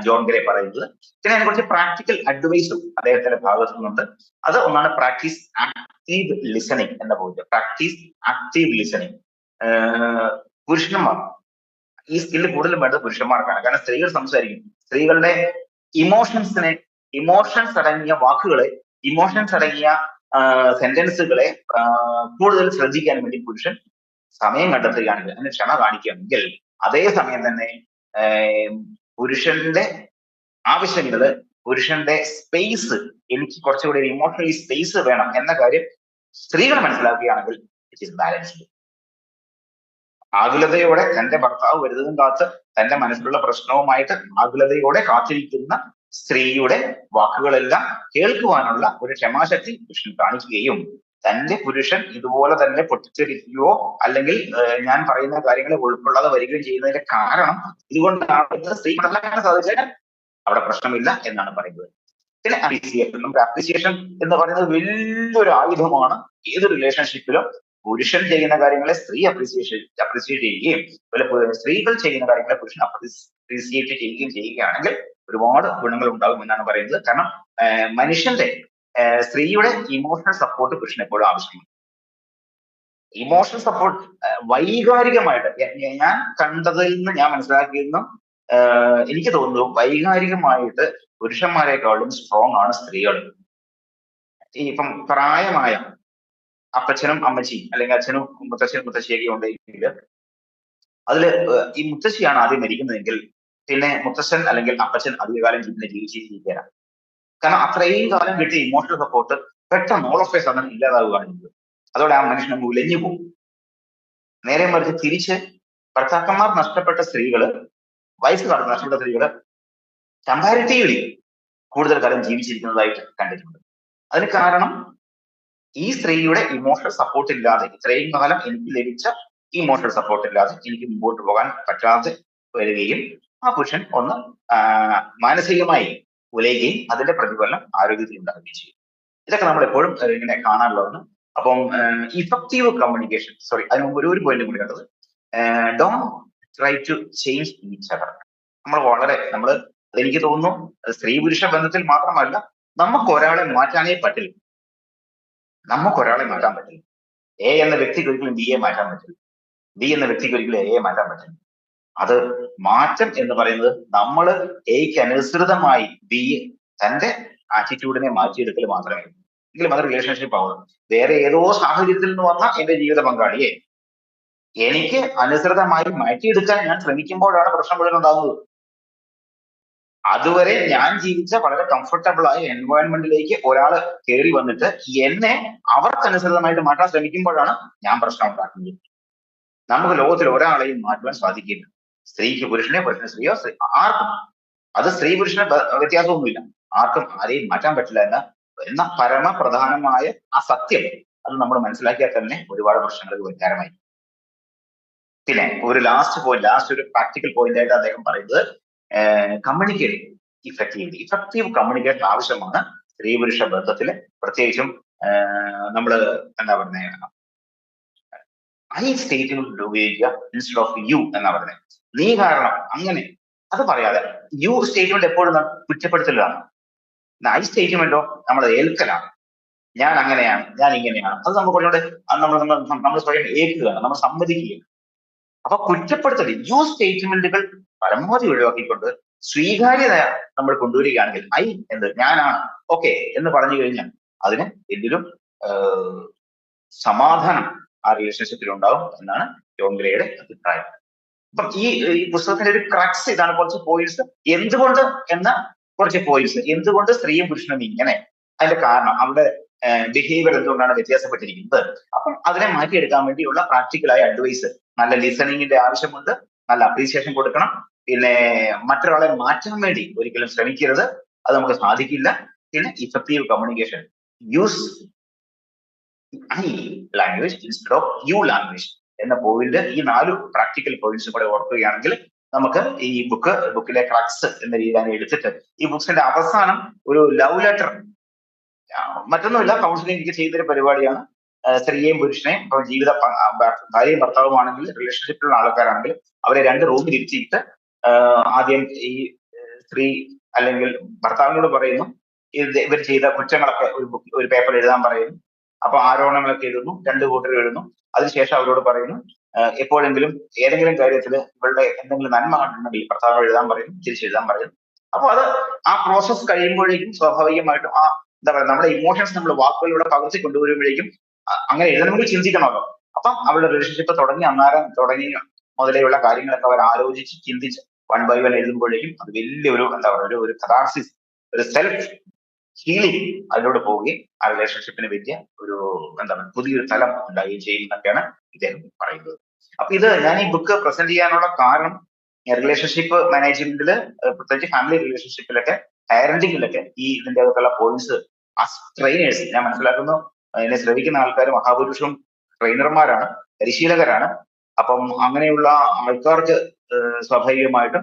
ജോൺ ഗ്രേ പറയുന്നത്. പിന്നെ അതിനെക്കുറിച്ച് പ്രാക്ടിക്കൽ അഡ്വൈസും അദ്ദേഹത്തിന്റെ ഭാഗത്തു നിന്നുണ്ട്. അത് ഒന്നാണ് പ്രാക്ടീസ് ആക്റ്റീവ് ലിസണിങ് എന്ന പോയിന്റ്. Practice active listening. പുരുഷന്മാർ ഈ സ്കില്ല് കൂടുതലും വേണ്ടത് പുരുഷന്മാർക്കാണ്. കാരണം സ്ത്രീകൾ സംസാരിക്കും. സ്ത്രീകളുടെ ഇമോഷൻസ് അടങ്ങിയ വാക്കുകളെ, ഇമോഷൻസ് അടങ്ങിയ സെന്റൻസുകളെ കൂടുതൽ ശ്രദ്ധിക്കാൻ വേണ്ടി പുരുഷൻ സമയം കണ്ടെത്തുകയാണെങ്കിൽ, അതിന് ക്ഷമ കാണിക്കുകയാണെങ്കിൽ, അതേ സമയം തന്നെ പുരുഷന്റെ ആവശ്യങ്ങള്, പുരുഷന്റെ സ്പേസ്, എനിക്ക് കുറച്ചുകൂടി ഇമോഷണലി സ്പേസ് വേണം എന്ന കാര്യം സ്ത്രീകൾ മനസ്സിലാക്കുകയാണെങ്കിൽ ഇറ്റ് ഈസ് ബാലൻസ്ഡ്. ആകുലതയോടെ തന്റെ ഭർത്താവ് വരുന്നതും കാത്ത് തന്റെ മനസ്സിലുള്ള പ്രശ്നവുമായിട്ട് ആകുലതയോടെ കാത്തിരിക്കുന്ന സ്ത്രീയുടെ വാക്കുകളെല്ലാം കേൾക്കുവാനുള്ള ഒരു ക്ഷമാശക്തി പുരുഷൻ കാണിക്കുകയും തന്റെ പുരുഷൻ ഇതുപോലെ തന്നെ പൊട്ടിച്ചെറിക്കുകയോ അല്ലെങ്കിൽ ഞാൻ പറയുന്ന കാര്യങ്ങളെ ഉൾക്കൊള്ളാതെ വരികയും ചെയ്യുന്നതിന്റെ കാരണം ഇതുകൊണ്ടാണ് സ്ത്രീ മനസ്സിലാക്കാൻ സാധിച്ചാൽ അവിടെ പ്രശ്നമില്ല എന്നാണ് പറയുന്നത്. പിന്നെ അപ്രീസിയേഷൻ. നമുക്ക് അപ്രീസിയേഷൻ എന്ന് പറയുന്നത് വലിയൊരു ആയുധമാണ്. ഏത് റിലേഷൻഷിപ്പിലും പുരുഷൻ ചെയ്യുന്ന കാര്യങ്ങളെ സ്ത്രീ അപ്രീസിയേറ്റ് ചെയ്യുകയും സ്ത്രീകൾ ചെയ്യുന്ന കാര്യങ്ങളെ പുരുഷൻ അപ്രീസിയേറ്റ് ചെയ്യുകയാണെങ്കിൽ ഒരുപാട് ഗുണങ്ങൾ ഉണ്ടാകും എന്നാണ് പറയുന്നത്. കാരണം മനുഷ്യന്റെ സ്ത്രീയുടെ ഇമോഷണൽ സപ്പോർട്ട് പുരുഷൻ എപ്പോഴും ആവശ്യമാണ്. ഇമോഷണൽ സപ്പോർട്ട് വൈകാരികമായിട്ട് ഞാൻ കണ്ടതിൽ നിന്ന്, ഞാൻ മനസ്സിലാക്കിയെന്നും എനിക്ക് തോന്നുന്നു വൈകാരികമായിട്ട് പുരുഷന്മാരെക്കാളും സ്ട്രോങ് ആണ് സ്ത്രീകൾ. ഇപ്പം പ്രായമായ അപ്പച്ചനും അമ്മച്ചിയും അല്ലെങ്കിൽ അച്ഛനും മുത്തച്ഛനും മുത്തശ്ശിയൊക്കെ ഉണ്ടെങ്കിൽ അതിൽ ഈ മുത്തശ്ശിയാണ് ആദ്യം മരിക്കുന്നതെങ്കിൽ പിന്നെ മുത്തശ്ശൻ അല്ലെങ്കിൽ അപ്പച്ചൻ അധികകാലം ജീവിച്ചിരിക്കുകയാണ്. കാരണം അത്രയും കാലം കിട്ടിയ ഇമോഷണൽ സപ്പോർട്ട് പെട്ടെന്ന് ഓൾ ഓഫ് എ സഡൻ ഇല്ലാതാവുകയാണ് ചെയ്തത്. അതോടെ ആ മനുഷ്യൻ ഉലഞ്ഞു പോകും. നേരെ മറിച്ച് തിരിച്ച് ഭർത്താക്കന്മാർ നഷ്ടപ്പെട്ട സ്ത്രീകള്, വയസ്സ് നഷ്ടപ്പെട്ട സ്ത്രീകള് കമ്പാരിറ്റീവ്ലി കൂടുതൽ കാലം ജീവിച്ചിരിക്കുന്നതായിട്ട് കണ്ടിട്ടുണ്ട്. അതിന് കാരണം ഈ സ്ത്രീയുടെ ഇമോഷണൽ സപ്പോർട്ട് ഇല്ലാതെ, ഇത്രയും കാലം എനിക്ക് ലഭിച്ച ഇമോഷണൽ സപ്പോർട്ട് ഇല്ലാതെ എനിക്ക് മുമ്പോട്ട് പോകാൻ പറ്റാതെ വരികയും ആ പുരുഷൻ ഒന്ന് മാനസികമായി ഉലയുകയും അതിന്റെ പ്രതിഫലനം ആരോഗ്യത്തിൽ ഉണ്ടാവുകയും ചെയ്യും. ഇതൊക്കെ നമ്മൾ എപ്പോഴും ഇങ്ങനെ കാണാനുള്ളതാണ്. അപ്പം ഇഫക്റ്റീവ് കമ്മ്യൂണിക്കേഷൻ, സോറി അതിന് മുമ്പ് ഒരു പോയിന്റ് കൂടി കണ്ടത്, don't try to change each other. നമ്മൾ അതെനിക്ക് തോന്നുന്നു സ്ത്രീ പുരുഷ ബന്ധത്തിൽ മാത്രമല്ല, നമുക്ക് ഒരാളെ മാറ്റാനേ പറ്റില്ല. നമുക്കൊരാളെ മാറ്റാൻ പറ്റില്ല. എ എന്ന വ്യക്തിക്ക് ഒരിക്കലും ബി എ മാറ്റാൻ പറ്റില്ല. ബി എന്ന വ്യക്തിക്ക് ഒരിക്കലും എ മാറ്റാൻ പറ്റില്ല. അത് മാറ്റം എന്ന് പറയുന്നത് നമ്മൾ എയ്ക്ക് അനുസൃതമായി ബി തന്റെ ആറ്റിറ്റ്യൂഡിനെ മാറ്റിയെടുക്കൽ മാത്രമേ ഉള്ളൂ. എങ്കിലും അത് റിലേഷൻഷിപ്പ് ആവുള്ളൂ. വേറെ ഏതോ സാഹചര്യത്തിൽ നിന്ന് വന്ന എന്റെ ജീവിത പങ്കാളിയെ എനിക്ക് അനുസൃതമായി മാറ്റിയെടുക്കാൻ ഞാൻ ശ്രമിക്കുമ്പോഴാണ് പ്രശ്നം മുഴുവൻ ഉണ്ടാകുന്നത്. അതുവരെ ഞാൻ ജീവിച്ച വളരെ കംഫർട്ടബിൾ ആയ എൻവയോൺമെന്റിലേക്ക് ഒരാൾ കയറി വന്നിട്ട് എന്നെ അവർക്കനുസൃതമായിട്ട് മാറ്റാൻ ശ്രമിക്കുമ്പോഴാണ് ഞാൻ പ്രശ്നം ഉണ്ടാക്കുന്നത്. നമുക്ക് ലോകത്തിൽ ഒരാളെയും മാറ്റുവാൻ സാധിക്കില്ല. സ്ത്രീക്ക് പുരുഷനെ, പുരുഷന് സ്ത്രീയോ, ആർക്കും. അത് സ്ത്രീ പുരുഷന് വ്യത്യാസമൊന്നുമില്ല. ആർക്കും ആരെയും മാറ്റാൻ പറ്റില്ല എന്ന പരമപ്രധാനമായ ആ സത്യം അത് നമ്മൾ മനസ്സിലാക്കിയാൽ തന്നെ ഒരുപാട് പ്രശ്നങ്ങൾക്ക് പരിഹാരമായി. പിന്നെ ഒരു ലാസ്റ്റ് ഒരു പ്രാക്ടിക്കൽ പോയിന്റ് ആയിട്ട് അദ്ദേഹം പറയുന്നത്, കമ്മ്യൂണിക്കേറ്റ് ഇഫക്റ്റീവ് കമ്മ്യൂണിക്കേഷൻ ആവശ്യമാണ് സ്ത്രീ പുരുഷ ബന്ധത്തില്. പ്രത്യേകിച്ചും നമ്മൾ എന്താ പറയുന്നത്, ഐ സ്റ്റേറ്റ്മെന്റ് ഉപയോഗിക്കുക ഇൻസ്റ്റെഡ് ഓഫ് യു എന്നാ പറയുന്നത്. നീ കാരണം അങ്ങനെ അത് പറയാതെ യു സ്റ്റേറ്റ്മെന്റ് എപ്പോഴും കുറ്റപ്പെടുത്തലാണ്. ഐ സ്റ്റേറ്റ്മെന്റോ നമ്മൾ ഏൽക്കലാണ്. ഞാൻ അങ്ങനെയാണ്, ഞാൻ ഇങ്ങനെയാണ്. അത് നമ്മൾ കുറച്ചുകൂടെ നമ്മൾ സ്വയം ഏൽക്കുകയാണ്, നമ്മൾ സമ്മതിക്കുകയാണ്. അപ്പൊ കുറ്റപ്പെടുത്തൽ, യു സ്റ്റേറ്റ്മെന്റുകൾ പരമാവധി ഒഴിവാക്കിക്കൊണ്ട് സ്വീകാര്യത നമ്മൾ കൊണ്ടുവരികയാണെങ്കിൽ ഐ ഞാനാണ് ഓക്കെ എന്ന് പറഞ്ഞു കഴിഞ്ഞാൽ അതിന് വലിയൊരു സമാധാനം ആ റിലേഷൻഷിപ്പിൽ ഉണ്ടാവും എന്നാണ് ജോൺ ഗ്രേയുടെ അഭിപ്രായം. അപ്പം ഈ പുസ്തകത്തിന്റെ ഒരു ക്രക്സ് ഇതാണ്, കുറച്ച് പോയിന്റ്സ് എന്തുകൊണ്ട് എന്ന കുറച്ച് പോയിന്റ്സ്. എന്തുകൊണ്ട് സ്ത്രീയും പുരുഷനും ഇങ്ങനെ, അതിന്റെ കാരണം, അവരുടെ ബിഹേവിയർ എന്തുകൊണ്ടാണ് വ്യത്യാസപ്പെട്ടിരിക്കുന്നത്. അപ്പം അതിനെ മാറ്റിയെടുക്കാൻ വേണ്ടിയുള്ള പ്രാക്ടിക്കലായ അഡ്വൈസ്. നല്ല ലിസണിങ്ങിന്റെ ആവശ്യമുണ്ട്, നല്ല അപ്രീസിയേഷൻ കൊടുക്കണം. പിന്നെ മറ്റൊരാളെ മാറ്റാൻ വേണ്ടി ഒരിക്കലും ശ്രമിക്കരുത്, അത് നമുക്ക് സാധിക്കില്ല. പിന്നെ effective communication, use I language instead of you language എന്ന പോയിന്റ്. ഈ 4 പ്രാക്ടിക്കൽ പോയിന്റ്സ് കൂടെ ഓർക്കുകയാണെങ്കിൽ നമുക്ക് ഈ ബുക്കിലെ ക്രക്സ് എന്ന രീതിയിൽ എടുത്തിട്ട് ഈ ബുക്സിന്റെ അവസാനം ഒരു ലവ് ലെറ്റർ, മറ്റൊന്നുമില്ല, കൗൺസിലിംഗ് ചെയ്തൊരു പരിപാടിയാണ്. സ്ത്രീയെയും പുരുഷനെയും, ഇപ്പൊ ഭാര്യയും ഭർത്താവുമാണെങ്കിൽ, റിലേഷൻഷിപ്പിലുള്ള ആൾക്കാരാണെങ്കിൽ അവരെ 2 റൂമിൽ ഇരുത്തിയിട്ട് ആദ്യം ഈ സ്ത്രീ അല്ലെങ്കിൽ ഭർത്താവിനോട് പറയുന്നു ഇവർ ചെയ്ത കുറ്റങ്ങളൊക്കെ ഒരു പേപ്പറിൽ എഴുതാൻ പറയുന്നു. അപ്പൊ ആരോപണങ്ങളൊക്കെ എഴുതുന്നു, 2 കൂട്ടർ എഴുതുന്നു. അതിനുശേഷം അവരോട് പറയുന്നു എപ്പോഴെങ്കിലും ഏതെങ്കിലും കാര്യത്തിൽ ഇവരുടെ എന്തെങ്കിലും നന്മ കണ്ടിട്ടുണ്ടെങ്കിൽ ഭർത്താവിനോട് എഴുതാൻ പറയുന്നു, തിരിച്ചെഴുതാൻ പറയുന്നു. അപ്പൊ അത് ആ പ്രോസസ് കഴിയുമ്പോഴേക്കും സ്വാഭാവികമായിട്ടും ആ എന്താ പറയുക, നമ്മുടെ ഇമോഷൻസ് നമ്മൾ വാക്കുകളിലൂടെ പകർത്തി കൊണ്ടുവരുമ്പോഴേക്കും അങ്ങനെ എഴുതണമെങ്കിൽ ചിന്തിക്കണമല്ലോ. അപ്പം അവരുടെ റിലേഷൻഷിപ്പ് തുടങ്ങി മുതലെയുള്ള കാര്യങ്ങളൊക്കെ അവർ ആലോചിച്ച് ചിന്തിച്ച് 1 by 1 എഴുതുമ്പോഴേക്കും അത് വലിയൊരു എന്താ പറയുക, ഒരു കഥാർസിസ്, ഒരു സെൽഫ് ഹീലിംഗ് അതിലൂടെ പോവുകയും ആ റിലേഷൻഷിപ്പിന് വലിയ ഒരു എന്താ പറയുക പുതിയൊരു തലം ഉണ്ടാവുകയും ചെയ്യുന്നൊക്കെയാണ് ഇദ്ദേഹം പറയുന്നത്. അപ്പൊ ഇത് ഞാൻ ഈ ബുക്ക് പ്രസന്റ് ചെയ്യാനുള്ള കാരണം, റിലേഷൻഷിപ്പ് മാനേജ്മെന്റില്, പ്രത്യേകിച്ച് ഫാമിലി റിലേഷൻഷിപ്പിലൊക്കെ, പാരന്റിങ്ങിലൊക്കെ ഈ ഇതിന്റെ അകത്തുള്ള പോയിന്റ്സ് ട്രെയിനേഴ്സ്, ഞാൻ മനസ്സിലാക്കുന്നു എന്നെ ശ്രമിക്കുന്ന ആൾക്കാർ മഹാപുരുഷവും ട്രെയിനർമാരാണ്, പരിശീലകരാണ്. അപ്പം അങ്ങനെയുള്ള ആൾക്കാർക്ക് സ്വാഭാവികമായിട്ടും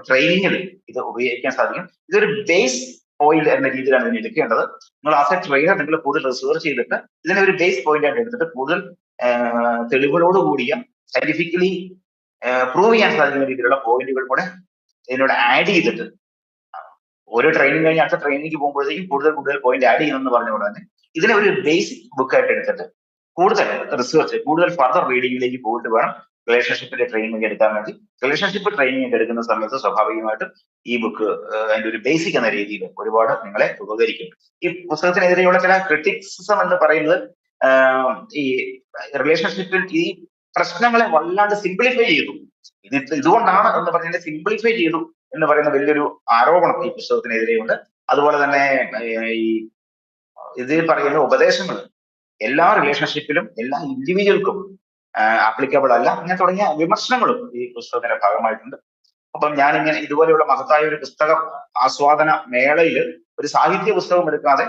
ട്രെയിനിങ്ങിൽ ഇത് ഉപയോഗിക്കാൻ സാധിക്കും. ഇതൊരു ബേസ് പോയിന്റ് എന്ന രീതിയിലാണ് ഇതിനെ എടുക്കേണ്ടത്. നിങ്ങൾ ആസ് എ ട്രെയിനർ നിങ്ങൾ കൂടുതൽ റിസർച്ച് ചെയ്തിട്ട് ഇതിനെ ഒരു ബേസ് പോയിന്റ് ആയിട്ട് എടുത്തിട്ട് കൂടുതൽ തെളിവുകളോട് കൂടിയ സയന്റിഫിക്കലി പ്രൂവ് ചെയ്യാൻ സാധിക്കുന്ന രീതിയിലുള്ള പോയിന്റുകൾ കൂടെ ഇതിനോട് ആഡ് ചെയ്തിട്ട് ഓരോ ട്രെയിനിങ് കഴിഞ്ഞ് അടുത്ത ട്രെയിനിങ് പോകുമ്പോഴത്തേക്കും കൂടുതൽ പോയിന്റ് ആഡ് ചെയ്യുമെന്ന് പറഞ്ഞുകൊണ്ട് തന്നെ ഇതിനെ ഒരു ബേസിക് ബുക്കായിട്ട് എടുത്തിട്ട് കൂടുതൽ റിസർച്ച്, കൂടുതൽ ഫർദർ റീഡിങ്ങിലേക്ക് പോയിട്ട് വേണം റിലേഷൻഷിപ്പിന്റെ ട്രെയിനിങ് എടുക്കാൻ വേണ്ടി. റിലേഷൻഷിപ്പ് ട്രെയിനിങ് എടുക്കുന്ന സമയത്ത് സ്വാഭാവികമായിട്ടും ഈ ബുക്ക് അതിന്റെ ഒരു ബേസിക് എന്ന രീതിയിൽ ഒരുപാട് നിങ്ങളെ ഉപകരിക്കും. ഈ പുസ്തകത്തിനെതിരെയുള്ള ചില ക്രിറ്റിക്സിസം എന്ന് പറയുന്നത്, ഈ റിലേഷൻഷിപ്പിൽ ഈ പ്രശ്നങ്ങളെ വല്ലാണ്ട് സിംപ്ലിഫൈ ചെയ്തു. ഇതുകൊണ്ടാണ് എന്ന് പറഞ്ഞാൽ സിംപ്ലിഫൈ ചെയ്തു എന്ന് പറയുന്ന വലിയൊരു ആരോപണം ഈ പുസ്തകത്തിനെതിരെയുണ്ട്. അതുപോലെ തന്നെ ഈ ഇതിൽ പറയുന്ന ഉപദേശങ്ങൾ എല്ലാ റിലേഷൻഷിപ്പിലും എല്ലാ ഇൻഡിവിജ്വൽക്കും ആപ്ലിക്കബിൾ അല്ല, അങ്ങനെ തുടങ്ങിയ വിമർശനങ്ങളും ഈ പുസ്തകത്തിന്റെ ഭാഗമായിട്ടുണ്ട്. അപ്പം ഞാനിങ്ങനെ ഇതുപോലെയുള്ള മഹത്തായ ഒരു പുസ്തക ആസ്വാദന മേളയിൽ ഒരു സാഹിത്യ പുസ്തകം എടുക്കാതെ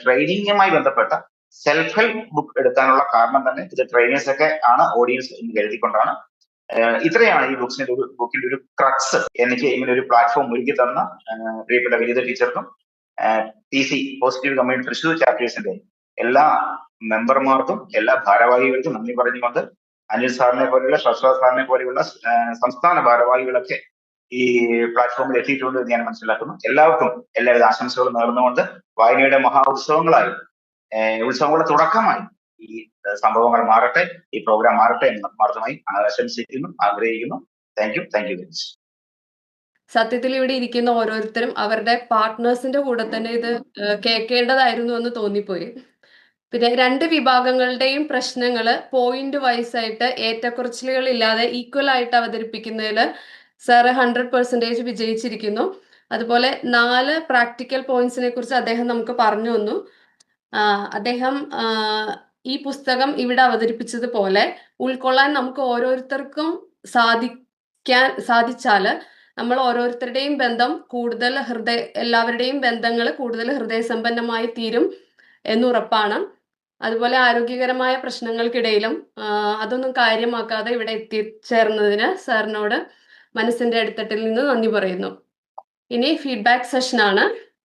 ട്രെയിനിങ്ങുമായി ബന്ധപ്പെട്ട സെൽഫ് ഹെൽപ്പ് ബുക്ക് എടുക്കാനുള്ള കാരണം തന്നെ ഇത് ട്രെയിനേഴ്സ് ഒക്കെ ആണ് ഓഡിയൻസ് എന്ന് കരുതിക്കൊണ്ടാണ്. ഇത്രയാണ് ഈ ബുക്കിന്റെ ഒരു ക്രക്സ്. എനിക്ക് ഇങ്ങനെ ഒരു പ്ലാറ്റ്ഫോം ഒരുക്കി തന്ന പ്രിയപ്പെട്ട വിനീത ടീച്ചർക്കും PC പോസിറ്റീവ് കമ്മ്യൂണിറ്റി തൃശ്ശൂർ ചാപ്റ്റേഴ്സിന്റെ എല്ലാ മെമ്പർമാർക്കും എല്ലാ ഭാരവാഹികൾക്കും നന്ദി പറഞ്ഞുകൊണ്ട് അനിൽ സാറിനെ പോലെയുള്ള ശാശ്വത സാറിനെ പോലെയുള്ള സംസ്ഥാന ഭാരവാഹികളൊക്കെ ഈ പ്ലാറ്റ്ഫോമിൽ എത്തിയിട്ടുണ്ട് എന്ന് ഞാൻ മനസ്സിലാക്കുന്നു. എല്ലാവർക്കും എല്ലാവിധ ആശംസകളും നേർന്നുകൊണ്ട് വായനയുടെ ഉത്സവങ്ങളുടെ തുടക്കമായി ഈ സംഭവങ്ങൾ മാറട്ടെ, ഈ പ്രോഗ്രാം മാറട്ടെ എന്ന് ആത്മാർത്ഥമായി ആശംസിക്കുന്നു, ആഗ്രഹിക്കുന്നു. Thank you very much. സത്യത്തിൽ ഇവിടെ ഇരിക്കുന്ന ഓരോരുത്തരും അവരുടെ പാർട്ട്നേഴ്സിന്റെ കൂടെ തന്നെ ഇത് കേൾക്കേണ്ടതായിരുന്നു എന്ന് തോന്നിപ്പോയി. പിന്നെ രണ്ട് വിഭാഗങ്ങളുടെയും പ്രശ്നങ്ങൾ പോയിന്റ് വൈസ് ആയിട്ട് ഏറ്റക്കുറച്ചിലുകൾ ഇല്ലാതെ ഈക്വൽ ആയിട്ട് അവതരിപ്പിക്കുന്നതിൽ സാറ് 100% വിജയിച്ചിരിക്കുന്നു. അതുപോലെ 4 പ്രാക്ടിക്കൽ പോയിന്റ്സിനെ കുറിച്ച് അദ്ദേഹം നമുക്ക് പറഞ്ഞു തന്നു. അദ്ദേഹം ഈ പുസ്തകം ഇവിടെ അവതരിപ്പിച്ചതുപോലെ ഉൾക്കൊള്ളാൻ നമുക്ക് ഓരോരുത്തർക്കും സാധിച്ചാല് നമ്മൾ ഓരോരുത്തരുടെയും ബന്ധം കൂടുതൽ എല്ലാവരുടെയും ബന്ധങ്ങൾ കൂടുതൽ ഹൃദയസമ്പന്നമായി തീരും എന്നുറപ്പാണ്. അതുപോലെ ആരോഗ്യകരമായ പ്രശ്നങ്ങൾക്കിടയിലും അതൊന്നും കാര്യമാക്കാതെ ഇവിടെ എത്തിച്ചേർന്നതിന് സാറിനോട് മനസ്സിന്റെ അടിത്തട്ടിൽ നിന്ന് നന്ദി പറയുന്നു. ഇനി ഫീഡ്ബാക്ക് സെഷനാണ്.